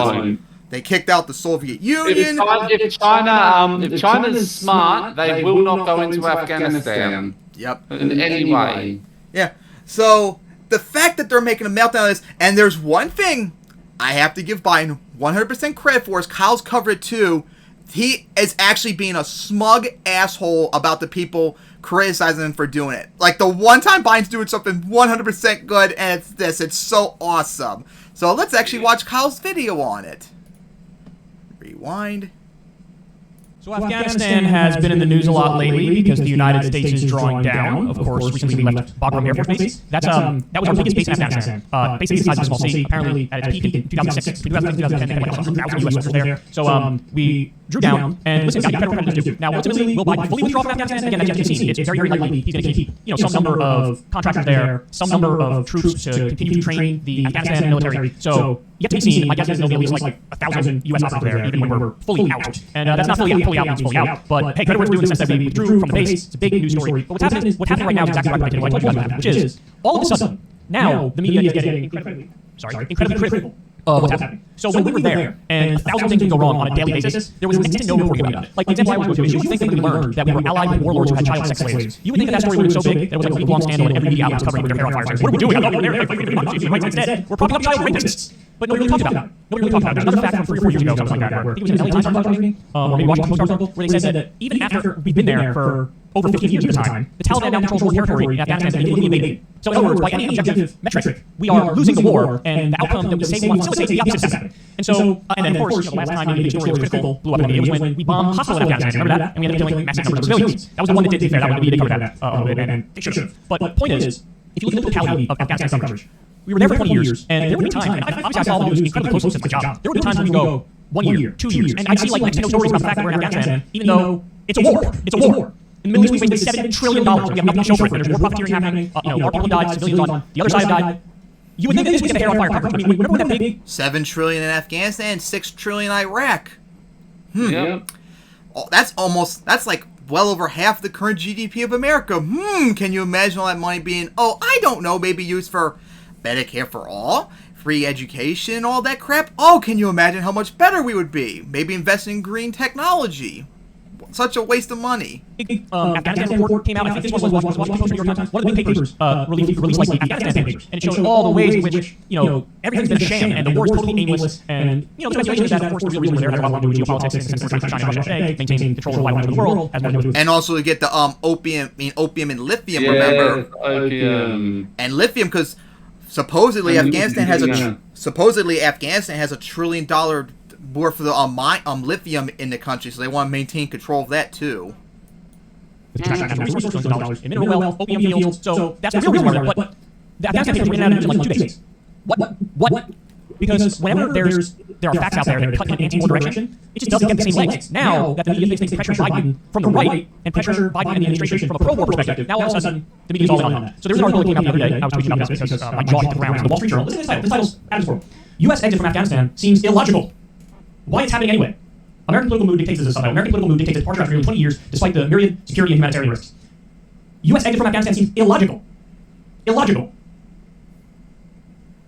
the Soviet Union. If China's smart, they will not go into Afghanistan. Yep. In any way. Yeah. So the fact that they're making a meltdown of this, and there's one thing I have to give Biden 100% credit for, is Kyle's covered it too. He is actually being a smug asshole about the people criticizing him for doing it. Like the one time Biden's doing something 100% good, and it's this. It's so awesome. So let's actually watch Kyle's video on it. Rewind. So Afghanistan has been in the news a lot lately because the United States is drawing down. Of course, recently we left Bagram Air Force Base. That was our biggest base in Afghanistan. Basically the size of a small city. Apparently at its peak in 2006, between 2006 and 2010, they had 100,000 U.S. soldiers there. So we drew down, and listen, guys, you better what do. Now, ultimately, will Biden fully withdraw from Afghanistan? Again, that's yet to be seen. It's very, very likely he's going to keep, some number of contractors there, some number of troops to continue to train the Afghanistan military. So yet to be seen. My guess is there'll be at least like 1,000 U.S. operatives there, even when we're fully out. And that's not fully out means fully out. But hey, credit where it's due in the sense that we withdrew from the base. It's a big news story. But what's happening right now is exactly what I told you guys about, which is all of a sudden now the media is getting incredibly critical of what's happening. So when we were there, and 1,000 things would go wrong on a daily basis, there was next to no reporting about it. Like the example I was going to is, you would think that we learned that we were allied with warlords who had child sex slaves. You would think that story would have been so big that it was like a week-long scandal and every media outlet was covering with their hair on fire. What are we doing? I'm not there. Instead, we're propping up child rapists. But nobody really talked about it. There's another fact from 3 or 4 years ago, something like that, where I think it was an LA Times article, or maybe Washington Post article, where they said that even after we'd been there for over 15 years at the time, the Taliban now controls more territory in Afghanistan than illegally invaded. So in other words, by any objective metric, we are losing the war, and the outcome that we say we want to facilitate the opposite is happening. And so, and then of course, the last time the story was critical, blew up in the media, was when we bombed hospitals in Afghanistan. Remember that? And we ended up killing massive numbers of civilians. That was the one that did fair. That one the media covered that a little bit, and they should have. But the point is, if you look at the totality of Afghanistan coverage, we were there for 20 years, and there would be times, and obviously I follow news incredibly closely since my job, there would be times when we go 1 year, 2 years, and I'd see like next to no stories about the fact that we're in Afghanistan, even though it's a war. It's a war. In the Middle East, we wasted $7 trillion. We have nothing to show for it. There's more profiteering happening. Our people died, civilians on the other side died. You would think that this would get the hair on fire coverage. I mean, whenever that big... $7 trillion in Afghanistan, $6 trillion in Iraq. Yeah. Oh, that's like well over half the current GDP of America. Can you imagine all that money being, I don't know, maybe used for Medicare for all, free education, all that crap? Can you imagine how much better we would be? Maybe invest in green technology. Such a waste of money. Afghanistan report came out. I think this was Washington Post or New York Times. One of the big papers released like the Afghanistan papers, and it showed all the ways in which everything's been a sham and the war is totally aimless. And the speculation is that of course the real reason we're there has a lot to do with geopolitics and since we're trying to China, Russia, maintain control of the world, has more to do with. And also to get the opium and lithium. Remember? Opium. And lithium, because supposedly Afghanistan has $1 trillion worth of the lithium in the country, so they want to maintain control of that too. In mineral wealth, opium fields. So that's the real reason why we're there. But the Afghanistan papers ran out in like 2 days. What? Because whenever there are facts out there that cut in an anti-war direction, it just doesn't get the same legs. Now that the media thinks they pressure Biden from the right and pressure Biden and the administration from a pro-war perspective, now all of a sudden the media's all in on that. So there was an article that came out the other day. I was tweeting about this because my jaw hit the ground. The Wall Street Journal. Listen to this title. This title's out of this world. U.S. exit from Afghanistan seems illogical. Why it's happening anyway? American political mood dictates this. American political mood dictates departure after nearly 20 years, despite the myriad security and humanitarian risks. U.S. exit from Afghanistan seems illogical. Illogical.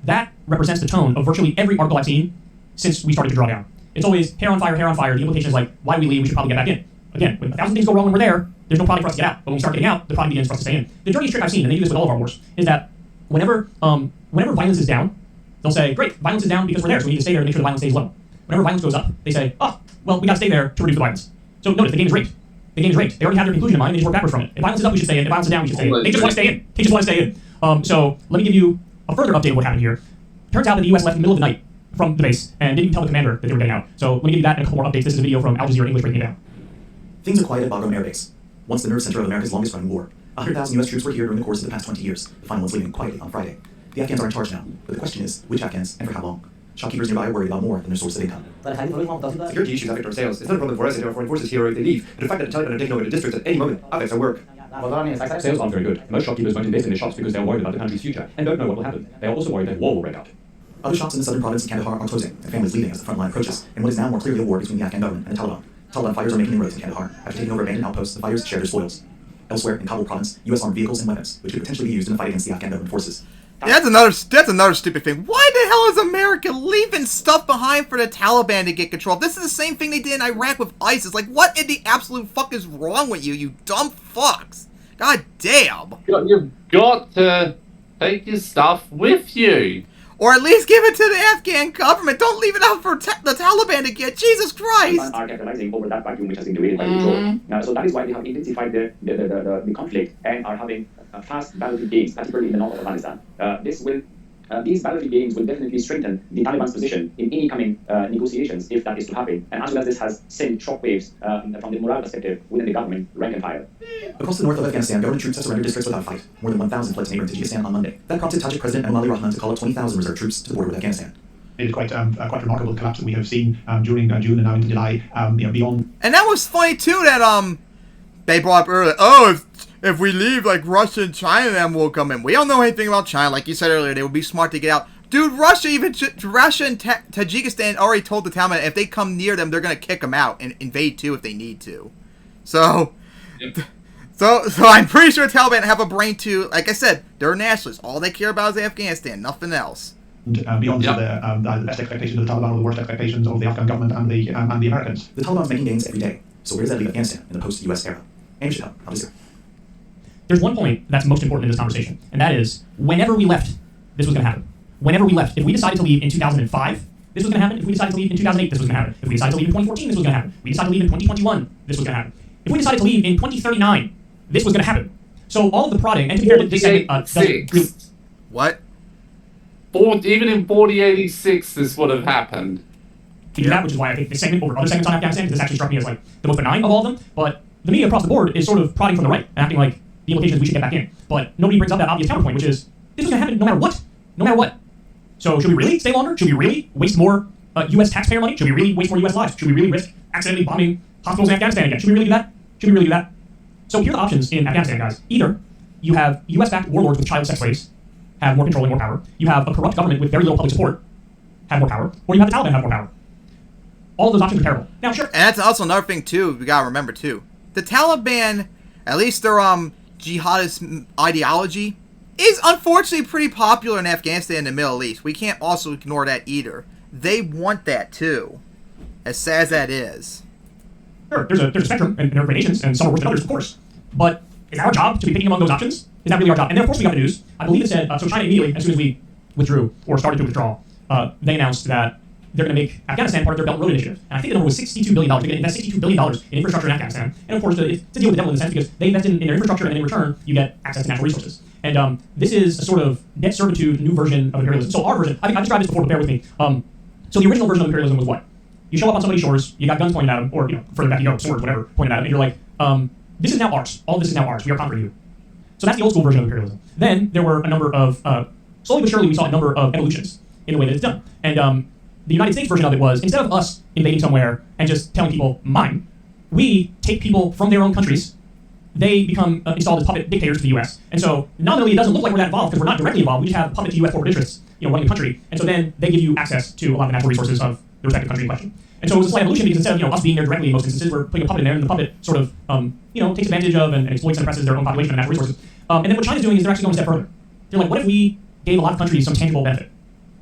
That represents the tone of virtually every article I've seen since we started to draw down. It's always hair on fire, hair on fire. The implication is like, why do we leave? We should probably get back in. Again, when 1,000 things go wrong when we're there, there's no problem for us to get out. But when we start getting out, the problem begins for us to stay in. The dirtiest trick I've seen, and they do this with all of our wars, is that whenever violence is down, they'll say, great, violence is down because we're there, so we need to stay there and make sure the violence stays low. Whenever violence goes up, they say, well, we got to stay there to reduce the violence. So notice, the game is rigged. The game is rigged. They already have their conclusion in mind, and they just work backwards from it. If violence is up, we should stay in. If violence is down, we should stay in. They just want to stay in. So let me give you a further update of what happened here. Turns out that the U.S. left in the middle of the night from the base and didn't even tell the commander that they were getting out. So let me give you that and a couple more updates. This is a video from Al Jazeera in English breaking it down. Things are quiet at Bagram Air Base, once the nerve center of America's longest running war. 100,000 U.S. troops were here during the course of the past 20 years. The final one's leaving quietly on Friday. The Afghans are in charge now, but the question is, which Afghans and for how long? Shopkeepers nearby are worried about more than their source of income. Security issues affect our sales. It's not a problem for us if there are foreign forces here or if they leave. But the fact that the Taliban are taking over the districts at any moment affects our work. Sales aren't very good. Most shopkeepers won't invest in their shops because they're worried about the country's future and don't know what will happen. They are also worried that war will break out. Other shops in the southern province of Kandahar are closing, and families leaving as the front line approaches, in what is now more clearly a war between the Afghan government and the Taliban. Taliban fighters are making inroads in Kandahar. After taking over abandoned outposts, the fighters share their spoils. Elsewhere, in Kabul province, U.S. armed vehicles and weapons, which could potentially be used in the fight against the Afghan government forces. That's another stupid thing. Why the hell is America leaving stuff behind for the Taliban to get control? This is the same thing they did in Iraq with ISIS. Like, what in the absolute fuck is wrong with you dumb fucks? God damn. You've got to take your stuff with you. Or at least give it to the Afghan government. Don't leave it out for the Taliban to get. Jesus Christ! Are capitalizing over that vacuum which has been created by control. So that is why they have intensified the conflict and are having fast battlefield gains, particularly in the north of Afghanistan. This will These battlefield gains will definitely strengthen the Taliban's position in any coming negotiations, if that is to happen. And as well as this has sent shockwaves from the morale perspective within the government rank and file. Across the north of Afghanistan, government troops have surrendered districts without a fight. More than 1,000 fled to neighboring Tajikistan on Monday. That prompted Tajik President Emomali Rahman to call up 20,000 reserve troops to the border with Afghanistan. It is quite remarkable collapse that we have seen during June and now into July. Beyond. And that was funny too. That they brought up earlier. Oh, if we leave like Russia and China, then we'll come in. We don't know anything about China. Like you said earlier, they would be smart to get out. Dude, Russia and Tajikistan already told the Taliban if they come near them, they're gonna kick them out and invade too if they need to. So, so I'm pretty sure Taliban have a brain too. Like I said, they're nationalists. All they care about is Afghanistan, nothing else. Beyond the best expectations of the Taliban or the worst expectations of the Afghan government and the Americans. The Taliban is making gains every day. So where does that leave Afghanistan in the post-US era? And you should help. I'll just There's one point that's most important in this conversation, and that is whenever we left, this was going to happen. Whenever we left, if we decided to leave in 2005, this was going to happen. If we decided to leave in 2008, this was going to happen. If we decided to leave in 2014, this was going to happen. If we decided to leave in 2021, this was going to happen. If we decided to leave in 2039, this was going to happen. So all of the prodding, and to be fair, this segment doesn't really... What? Even in 4086, this would have happened. That, which is why I think this segment over other segments on Afghanistan, because this actually struck me as like the most benign of all of them. But the media across the board is sort of prodding from the right and acting like the implications we should get back in. But nobody brings up that obvious counterpoint, which is this was going to happen no matter what. No matter what. So should we really stay longer? Should we really waste more U.S. taxpayer money? Should we really waste more U.S. lives? Should we really risk accidentally bombing hospitals in Afghanistan again? Should we really do that? Should we really do that? So here are the options in Afghanistan, guys. Either you have U.S.-backed warlords with child sex slaves, have more control and more power. You have a corrupt government with very little public support, have more power. Or you have the Taliban have more power. All of those options are terrible. Now, sure. And that's also another thing, too, we gotta remember, too. The Taliban, at least their jihadist ideology, is unfortunately pretty popular in Afghanistan and the Middle East. We can't also ignore that either. They want that, too. As sad as that is. Sure, there's a spectrum, and there are gradations, and some are worse than others, of course. But is that our job to be picking among those options? Is that really our job? And then, of course, we got the news. I believe it said, so China immediately, as soon as we withdrew, or started to withdraw, they announced that they're going to make Afghanistan part of their Belt and Road Initiative. And I think the number was $62 billion. They're going to invest $62 billion in infrastructure in Afghanistan. And of course, it's a deal with the devil in a sense because they invest in their infrastructure and in return, you get access to natural resources. And this is a sort of debt servitude, new version of imperialism. So our version, I've described this before, but bear with me. So the original version of imperialism was what? You show up on somebody's shores, you got guns pointed at them, or further back you go, swords, whatever, pointed at them, and you're like, this is now ours. All of this is now ours. We are conquering you. So that's the old school version of imperialism. Then there were a number of, slowly but surely we saw a number of evolutions in the way that it's done. And the United States version of it was, instead of us invading somewhere and just telling people, mine, we take people from their own countries, they become installed as puppet dictators to the U.S. And so nominally it doesn't look like we're that involved because we're not directly involved. We just have puppet to U.S. corporate interests, running the country. And so then they give you access to a lot of the natural resources of the respective country in question. And so it was a slight evolution because instead of us being there directly in most instances, we're putting a puppet in there, and the puppet sort of takes advantage of and exploits and oppresses their own population and natural resources. And then what China's doing is they're actually going a step further. They're like, what if we gave a lot of countries some tangible benefit?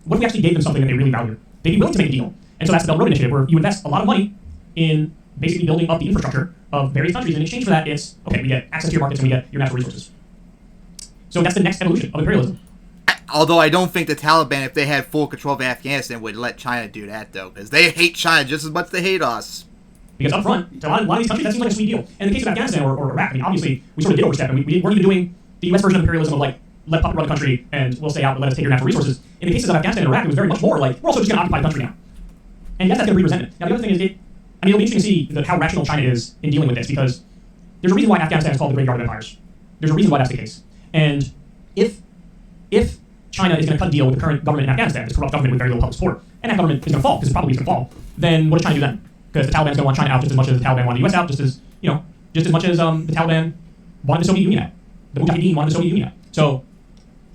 What if we actually gave them something that they really value? They'd be willing to make a deal. And so that's the Belt and Road Initiative, where you invest a lot of money in basically building up the infrastructure of various countries. And in exchange for that, it's, okay, we get access to your markets and we get your natural resources. So that's the next evolution of imperialism. Although I don't think the Taliban, if they had full control of Afghanistan, would let China do that, though, because they hate China just as much as they hate us. Because up front, to a lot of these countries, that seems like a sweet deal. And in the case of Afghanistan or Iraq, obviously, we sort of did overstep, and we weren't even doing the U.S. version of imperialism of, let puppet run the country, and we'll stay out, but let us take your natural resources. In the cases of Afghanistan and Iraq, it was very much more like, we're also just going to occupy the country now. And yes, that's going to be resentment. Now, the other thing is, it'll be interesting to see how rational China is in dealing with this, because there's a reason why Afghanistan is called the graveyard of empires. There's a reason why that's the case. And if China is going to cut a deal with the current government in Afghanistan, this corrupt government with very little public support, and that government is going to fall, because it probably is going to fall, then what does China do then? Because the Taliban's going to want China out just as much as the Taliban wanted the US out, just as much as the Taliban wanted the Soviet Union out. The Mujahideen wanted the Soviet Union out. So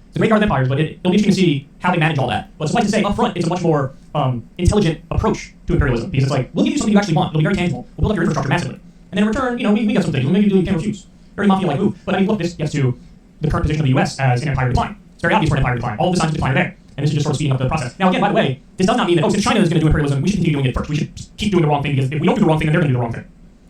it's a graveyard of empires, but it'll be interesting to see how they manage all that. But suffice to say, up front, it's a much more intelligent approach to imperialism, because it's like, we'll give you something you actually want. It'll be very tangible. We'll build up your infrastructure massively. And then in return, we got some things. Maybe you can't refuse. Very mafia-like move. But look, this gets to the current position of the U.S. as an empire decline. It's very obvious for an empire decline. All of the signs of decline are there. And this is just sort of speeding up the process. Now, again, by the way, this does not mean that, since China is going to do imperialism, we should continue doing it first. We should keep doing the wrong thing, because if we don't do the wrong thing, then they're going to do the wrong thing.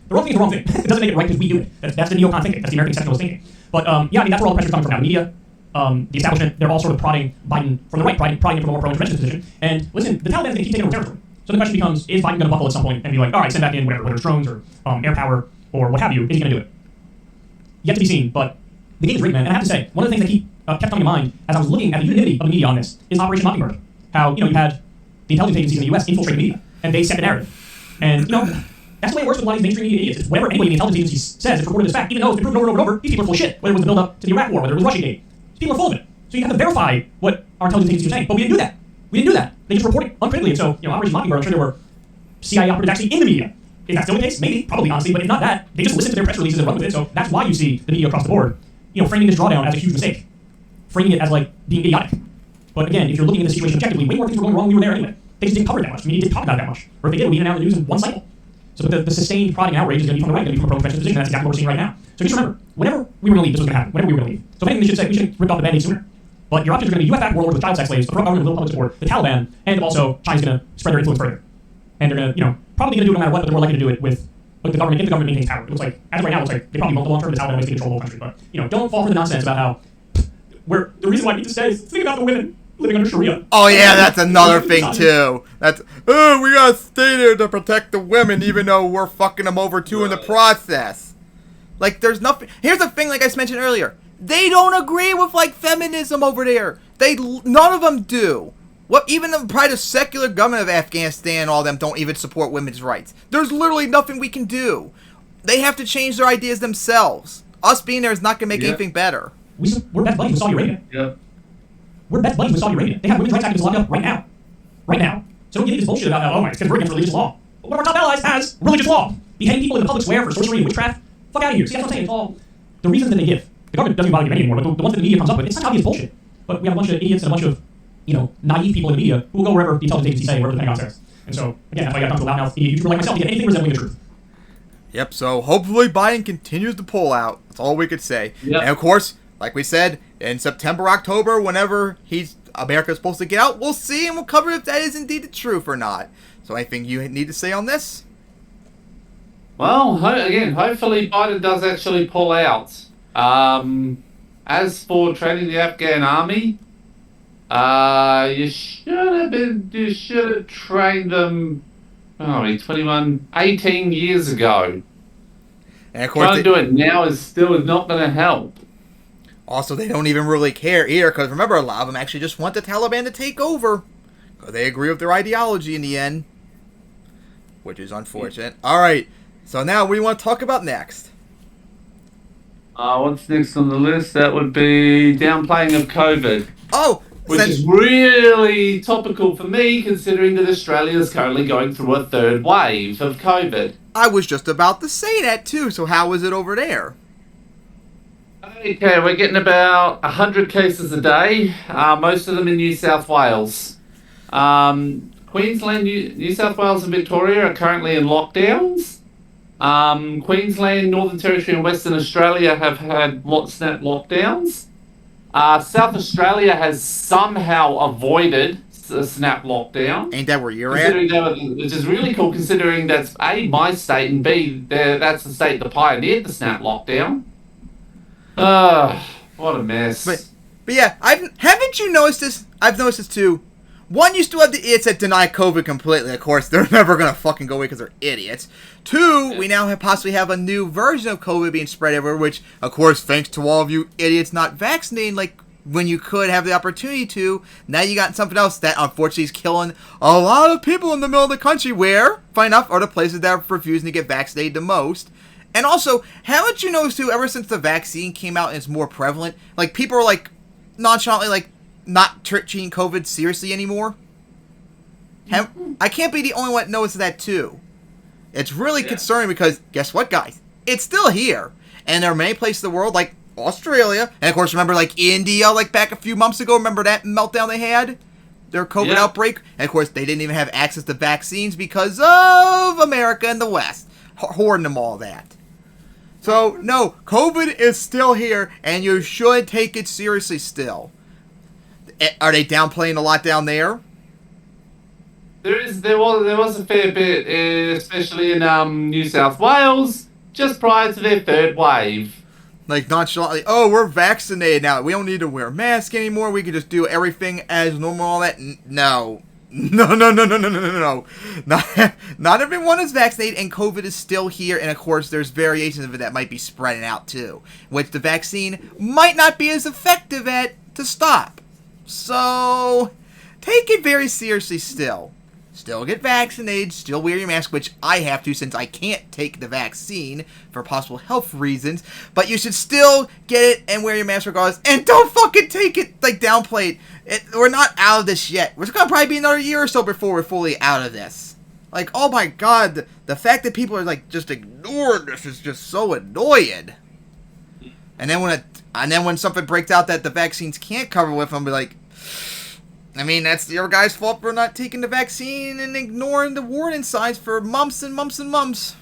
The wrong thing is the wrong thing. It doesn't make it right because we do it. That's the neocon thinking. That's the American exceptionalist thinking. But that's where all the pressure is coming from now. The media, the establishment, they're all sort of prodding Biden from the right, prodding him from a more pro-interventionist position. And listen, the Taliban is going to keep taking over territory. So the question becomes, is Biden going to buckle at some point and be like, all right, send back in whether it's drones or air power or what have you, is he going to do it? Yet to be seen, but the game is rigged, man. And I have to say, one of the things kept coming to mind as I was looking at the unanimity of the media on this is Operation Mockingbird. How, you had the intelligence agencies in the U.S. infiltrate the media, and they set the narrative. And, that's the way it works with a lot of these mainstream media idiots. It's whatever anybody in the intelligence agencies says, it's reported as fact, even though it's been proven over and over and over, these people are full of shit. Whether it was the build-up to the Iraq War, whether it was Russiagate. These people are full of it. So you have to verify what our intelligence agencies are saying. But we didn't do that. We didn't do that. They just reported uncritically. And so, Operation Mockingbird, I'm sure there were CIA operatives actually in the media. Is that still the case? Maybe, probably, honestly. But if not that, they just listen to their press releases and run with it. So that's why you see the media across the board, framing this drawdown as a huge mistake. Framing it as, being idiotic. But again, if you're looking at the situation objectively, way more things were going wrong when we were there anyway. They just didn't cover it that much. The media didn't talk about it that much. Or if they did, it would be in and out of the news in one cycle. So the sustained prodding and outrage is going to be from the right, going to be from a pro-interventionist position, and that's exactly what we're seeing right now. So just remember, whenever we were going to leave, this was going to happen. Whenever we were going to leave. So if anything, they should say, we should have ripped off the Band-Aid sooner. But your options are going to be U.S.-backed warlords with child sex slaves, the pro-government with little public support, the Taliban, and also China's going to spread their influence further. And they're going to, probably going to do it no matter what, but they're more likely to do it with the government, if the government maintains power. It looks like, as of right now, it looks like they probably won't the long term, the Taliban always take control of the whole country. But, don't fall for the nonsense about how the reason why we need to stay is think about the women living under Sharia. Oh yeah, that's another thing too. That's we gotta stay there to protect the women, even though we're fucking them over too in the process. There's nothing. Here's the thing, like I mentioned earlier, they don't agree with feminism over there. None of them do. Even probably the secular government of Afghanistan, all them don't even support women's rights. There's literally nothing we can do. They have to change their ideas themselves. Us being there is not gonna make anything better. We're best buddies with Saudi Arabia. Yeah. We're best buddies with Saudi Arabia. They have women's rights activists locked up right now. Right now. So don't get into this bullshit about, it's because we're against religious law. But one of our top allies has religious law. Beheading people in the public square for sorcery and witchcraft. Fuck out of here. See, that's what I'm saying. It's all the reasons that they give. The government doesn't bother giving anymore, but the ones that the media comes up with, it's not obvious bullshit. But we have a bunch of idiots and a bunch of, naive people in the media who will go wherever the intelligence agencies say, wherever the Pentagon says. And so, again, that's why you got to talk to loudmouth idiot YouTuber like myself to get anything resembling the truth. Yep, so hopefully Biden continues to pull out. That's all we could say. Yep. And of course, like we said, in September, October, whenever America's supposed to get out, we'll see and we'll cover if that is indeed the truth or not. So anything you need to say on this? Well, again, hopefully Biden does actually pull out. As for training the Afghan army, you should have trained them, 18 years ago. And of course, trying to do it now is not going to help. Also, they don't even really care either, because remember, a lot of them actually just want the Taliban to take over. Because they agree with their ideology in the end. Which is unfortunate. Alright, so now what do you want to talk about next? What's next on the list? That would be downplaying of COVID. Oh! Which is really topical for me, considering that Australia is currently going through a third wave of COVID. I was just about to say that too, so how is it over there? Okay, we're getting about 100 cases a day, most of them in New South Wales. Queensland, New South Wales and Victoria are currently in lockdowns. Queensland, Northern Territory and Western Australia have had snap lockdowns. South Australia has somehow avoided a snap lockdown. Ain't that where you're at? Which is really cool, considering that's A, my state, and B, that's the state that pioneered the snap lockdown. What a mess. But yeah, haven't you noticed this? I've noticed this too. One, you still have the idiots that deny COVID completely. Of course, they're never going to fucking go away because they're idiots. Two, we now possibly have a new version of COVID being spread everywhere, which, of course, thanks to all of you idiots not vaccinating, when you could have the opportunity to, now you got something else that unfortunately is killing a lot of people in the middle of the country where, funny enough, are the places that are refusing to get vaccinated the most. And also, haven't you noticed too, ever since the vaccine came out and it's more prevalent, people are nonchalantly not treating COVID seriously anymore? I can't be the only one that notices that too. It's really concerning because, guess what, guys? It's still here. And there are many places in the world, like Australia, and of course, remember, India, back a few months ago, remember that meltdown they had? Their COVID outbreak? And of course, they didn't even have access to vaccines because of America and the West. Hoarding them all that. So, no, COVID is still here, and you should take it seriously still. Are they downplaying a lot down there? There was a fair bit, especially in New South Wales, just prior to their third wave. Nonchalantly, oh, we're vaccinated now. We don't need to wear a mask anymore. We can just do everything as normal. All that. No. No. Not everyone is vaccinated, and COVID is still here, and of course there's variations of it that might be spreading out too, which the vaccine might not be as effective at to stop. So, take it very seriously still. Still get vaccinated, still wear your mask, which I have to since I can't take the vaccine for possible health reasons, but you should still get it and wear your mask regardless, and don't fucking take it, like, downplay it. We're not out of this yet. We're gonna probably be another year or so before we're fully out of this. Like, oh my god, the fact that people are, like, just ignoring this is just so annoying. And then when something breaks out that the vaccines can't cover with, I'm be like, I mean, that's your guys' fault for not taking the vaccine and ignoring the warning signs for months and months and months.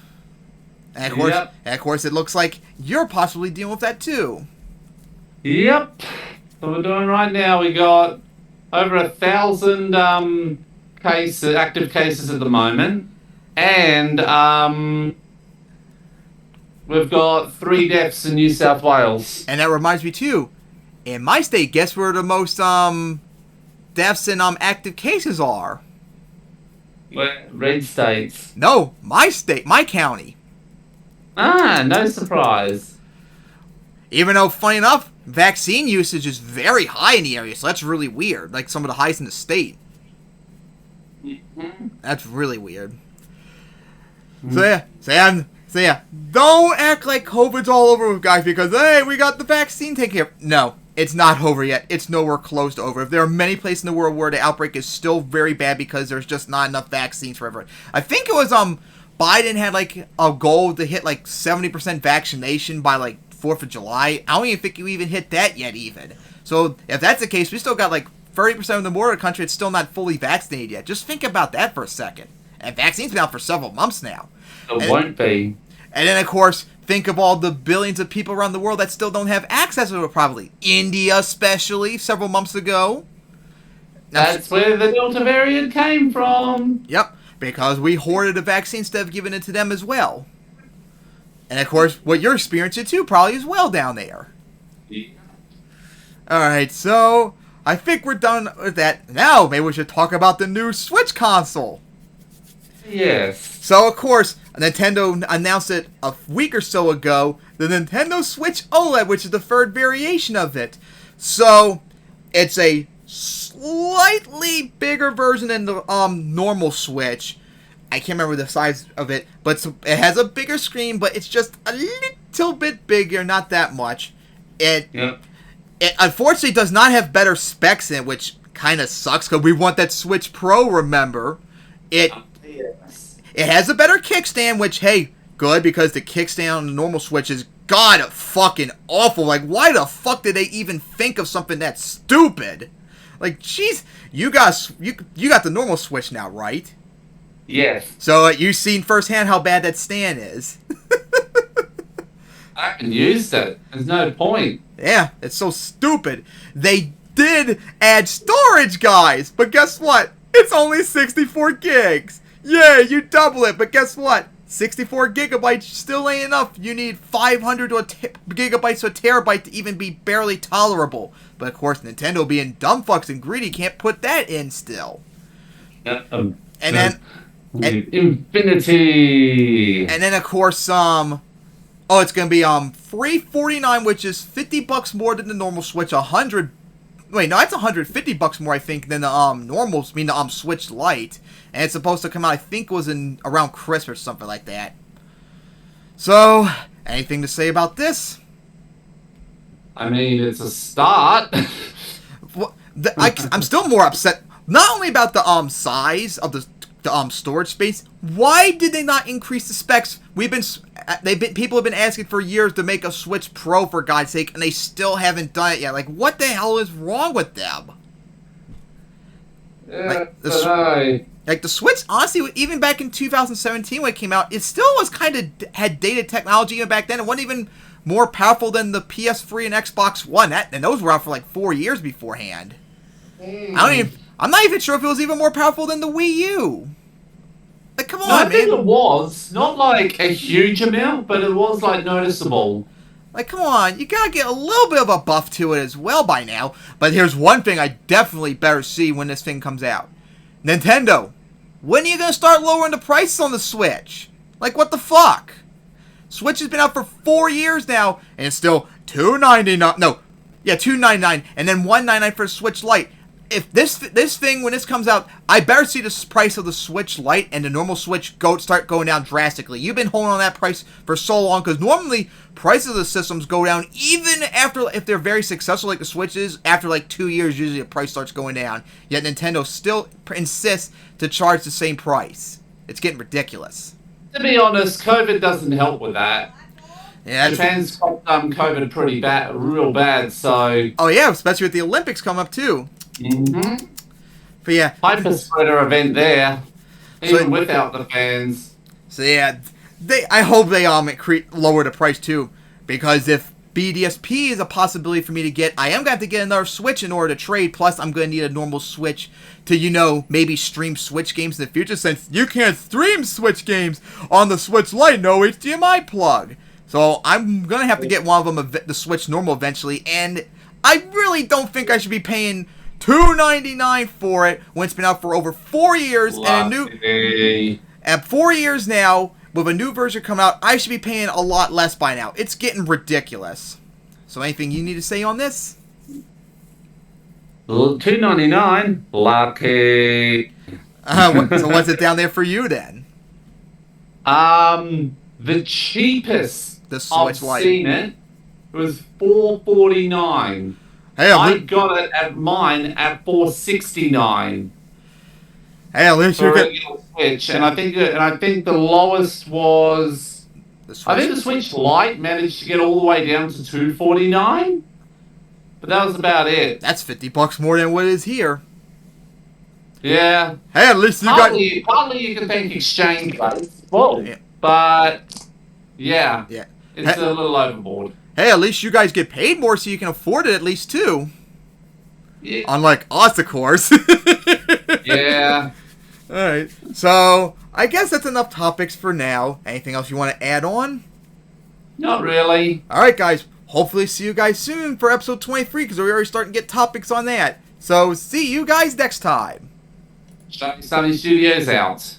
And of course, it looks like you're possibly dealing with that too. Yep. So we're doing right now. We got over 1,000 active cases at the moment, and we've got 3 deaths in New South Wales. And that reminds me too. In my state, guess where the most deaths and active cases are? Red states. No, my state, my county. Ah, no surprise. Even though, funny enough, vaccine usage is very high in the area, so that's really weird. Like some of the highest in the state. Mm-hmm. That's really weird. So yeah, don't act like COVID's all over with, guys, because hey, we got the vaccine taken care of. No. It's not over yet. It's nowhere close to over. There are many places in the world where the outbreak is still very bad because there's just not enough vaccines for everyone. I think it was Biden had like a goal to hit like 70% vaccination by like 4th of July. I don't even think you even hit that yet even. So if that's the case, we still got like 30% of the more of the country that's still not fully vaccinated yet. Just think about that for a second. And vaccines been out for several months now. It won't be. And then, of course, think of all the billions of people around the world that still don't have access to it, probably. India, especially, several months ago. That's where the Delta variant came from. Yep, because we hoarded the vaccine instead of giving it to them as well. And, of course, what you're experiencing, too, probably as well down there. Yeah. Alright, so I think we're done with that. Now, maybe we should talk about the new Switch console. Yes. So, of course, Nintendo announced it a week or so ago, the Nintendo Switch OLED, which is the third variation of it. So, it's a slightly bigger version than the normal Switch. I can't remember the size of it, but it has a bigger screen, but it's just a little bit bigger, not that much. It unfortunately does not have better specs in it, which kind of sucks, because we want that Switch Pro, remember. It has a better kickstand, which, hey, good, because the kickstand on the normal Switch is god fucking awful. Like, why the fuck did they even think of something that stupid? Like, jeez, you got the normal Switch now, right? Yes. So, you've seen firsthand how bad that stand is. I haven't used it. There's no point. Yeah, it's so stupid. They did add storage, guys, but guess what? It's only 64 gigs. Yeah, you double it, but guess what? 64 gigabytes still ain't enough. You need 500 gigabytes to a terabyte to even be barely tolerable. But of course, Nintendo being dumb fucks and greedy can't put that in still. And then Infinity. And then of course, it's gonna be $349, which is $50 more than the normal Switch. That's $150 more, I think, than the Switch Lite. And it's supposed to come out, I think, was in around Christmas or something like that. So, anything to say about this? I mean, it's a start. I'm still more upset, not only about the size of the storage space. Why did they not increase the specs? People have been asking for years to make a Switch Pro, for God's sake, and they still haven't done it yet. Like, what the hell is wrong with them? Like the Switch, honestly, even back in 2017 when it came out, it still was had dated technology even back then. It wasn't even more powerful than the PS3 and Xbox One. And those were out for like 4 years beforehand. I'm not even sure if it was even more powerful than the Wii U. Like, come on, man. I think it was. Not like a huge amount, but it was like noticeable. Like, come on, you gotta get a little bit of a buff to it as well by now. But here's one thing I definitely better see when this thing comes out. Nintendo, when are you going to start lowering the prices on the Switch? Like, what the fuck? Switch has been out for 4 years now, and it's still $299. No, yeah, $299, and then $199 for a Switch Lite. If this thing, when this comes out, I better see the price of the Switch Lite and the normal Switch start going down drastically. You've been holding on that price for so long, because normally prices of the systems go down even after, if they're very successful like the Switch is, after like 2 years usually the price starts going down. Yet Nintendo still insists to charge the same price. It's getting ridiculous. To be honest, COVID doesn't help with that. Yeah, Japan's got COVID pretty bad, real bad, so... Oh yeah, especially with the Olympics coming up too. Mm-hmm. But yeah, hyper spreader event there, even without the fans. So yeah, I hope they lower the price too, because if BDSP is a possibility for me to get, I am gonna have to get another Switch in order to trade. Plus, I'm gonna need a normal Switch to maybe stream Switch games in the future, since you can't stream Switch games on the Switch Lite, no HDMI plug. So I'm gonna have to get one of them, the Switch normal, eventually, and I really don't think I should be paying $299 for it when it's been out for over 4 years. And 4 years now, with a new version coming out, I should be paying a lot less by now. It's getting ridiculous. So anything you need to say on this? $299, lucky. So what's it down there for you then? The cheapest the Switch Lite. I've seen it was $449. Hey, I got it at mine at $469. Hey, at least you get Switch, and I think the lowest was. I think the Switch Lite managed to get all the way down to $249, but that was about it. That's $50 more than what it is here. Yeah. Hey, at least you partly you can thank exchange rates. Well, yeah. But yeah, it's a little overboard. Hey, at least you guys get paid more, so you can afford it at least too. Yeah. Unlike us, of course. Yeah. Alright, so I guess that's enough topics for now. Anything else you want to add on? Not really. Alright, guys. Hopefully see you guys soon for episode 23, because we're already starting to get topics on that. So, see you guys next time. Sunny Studios out.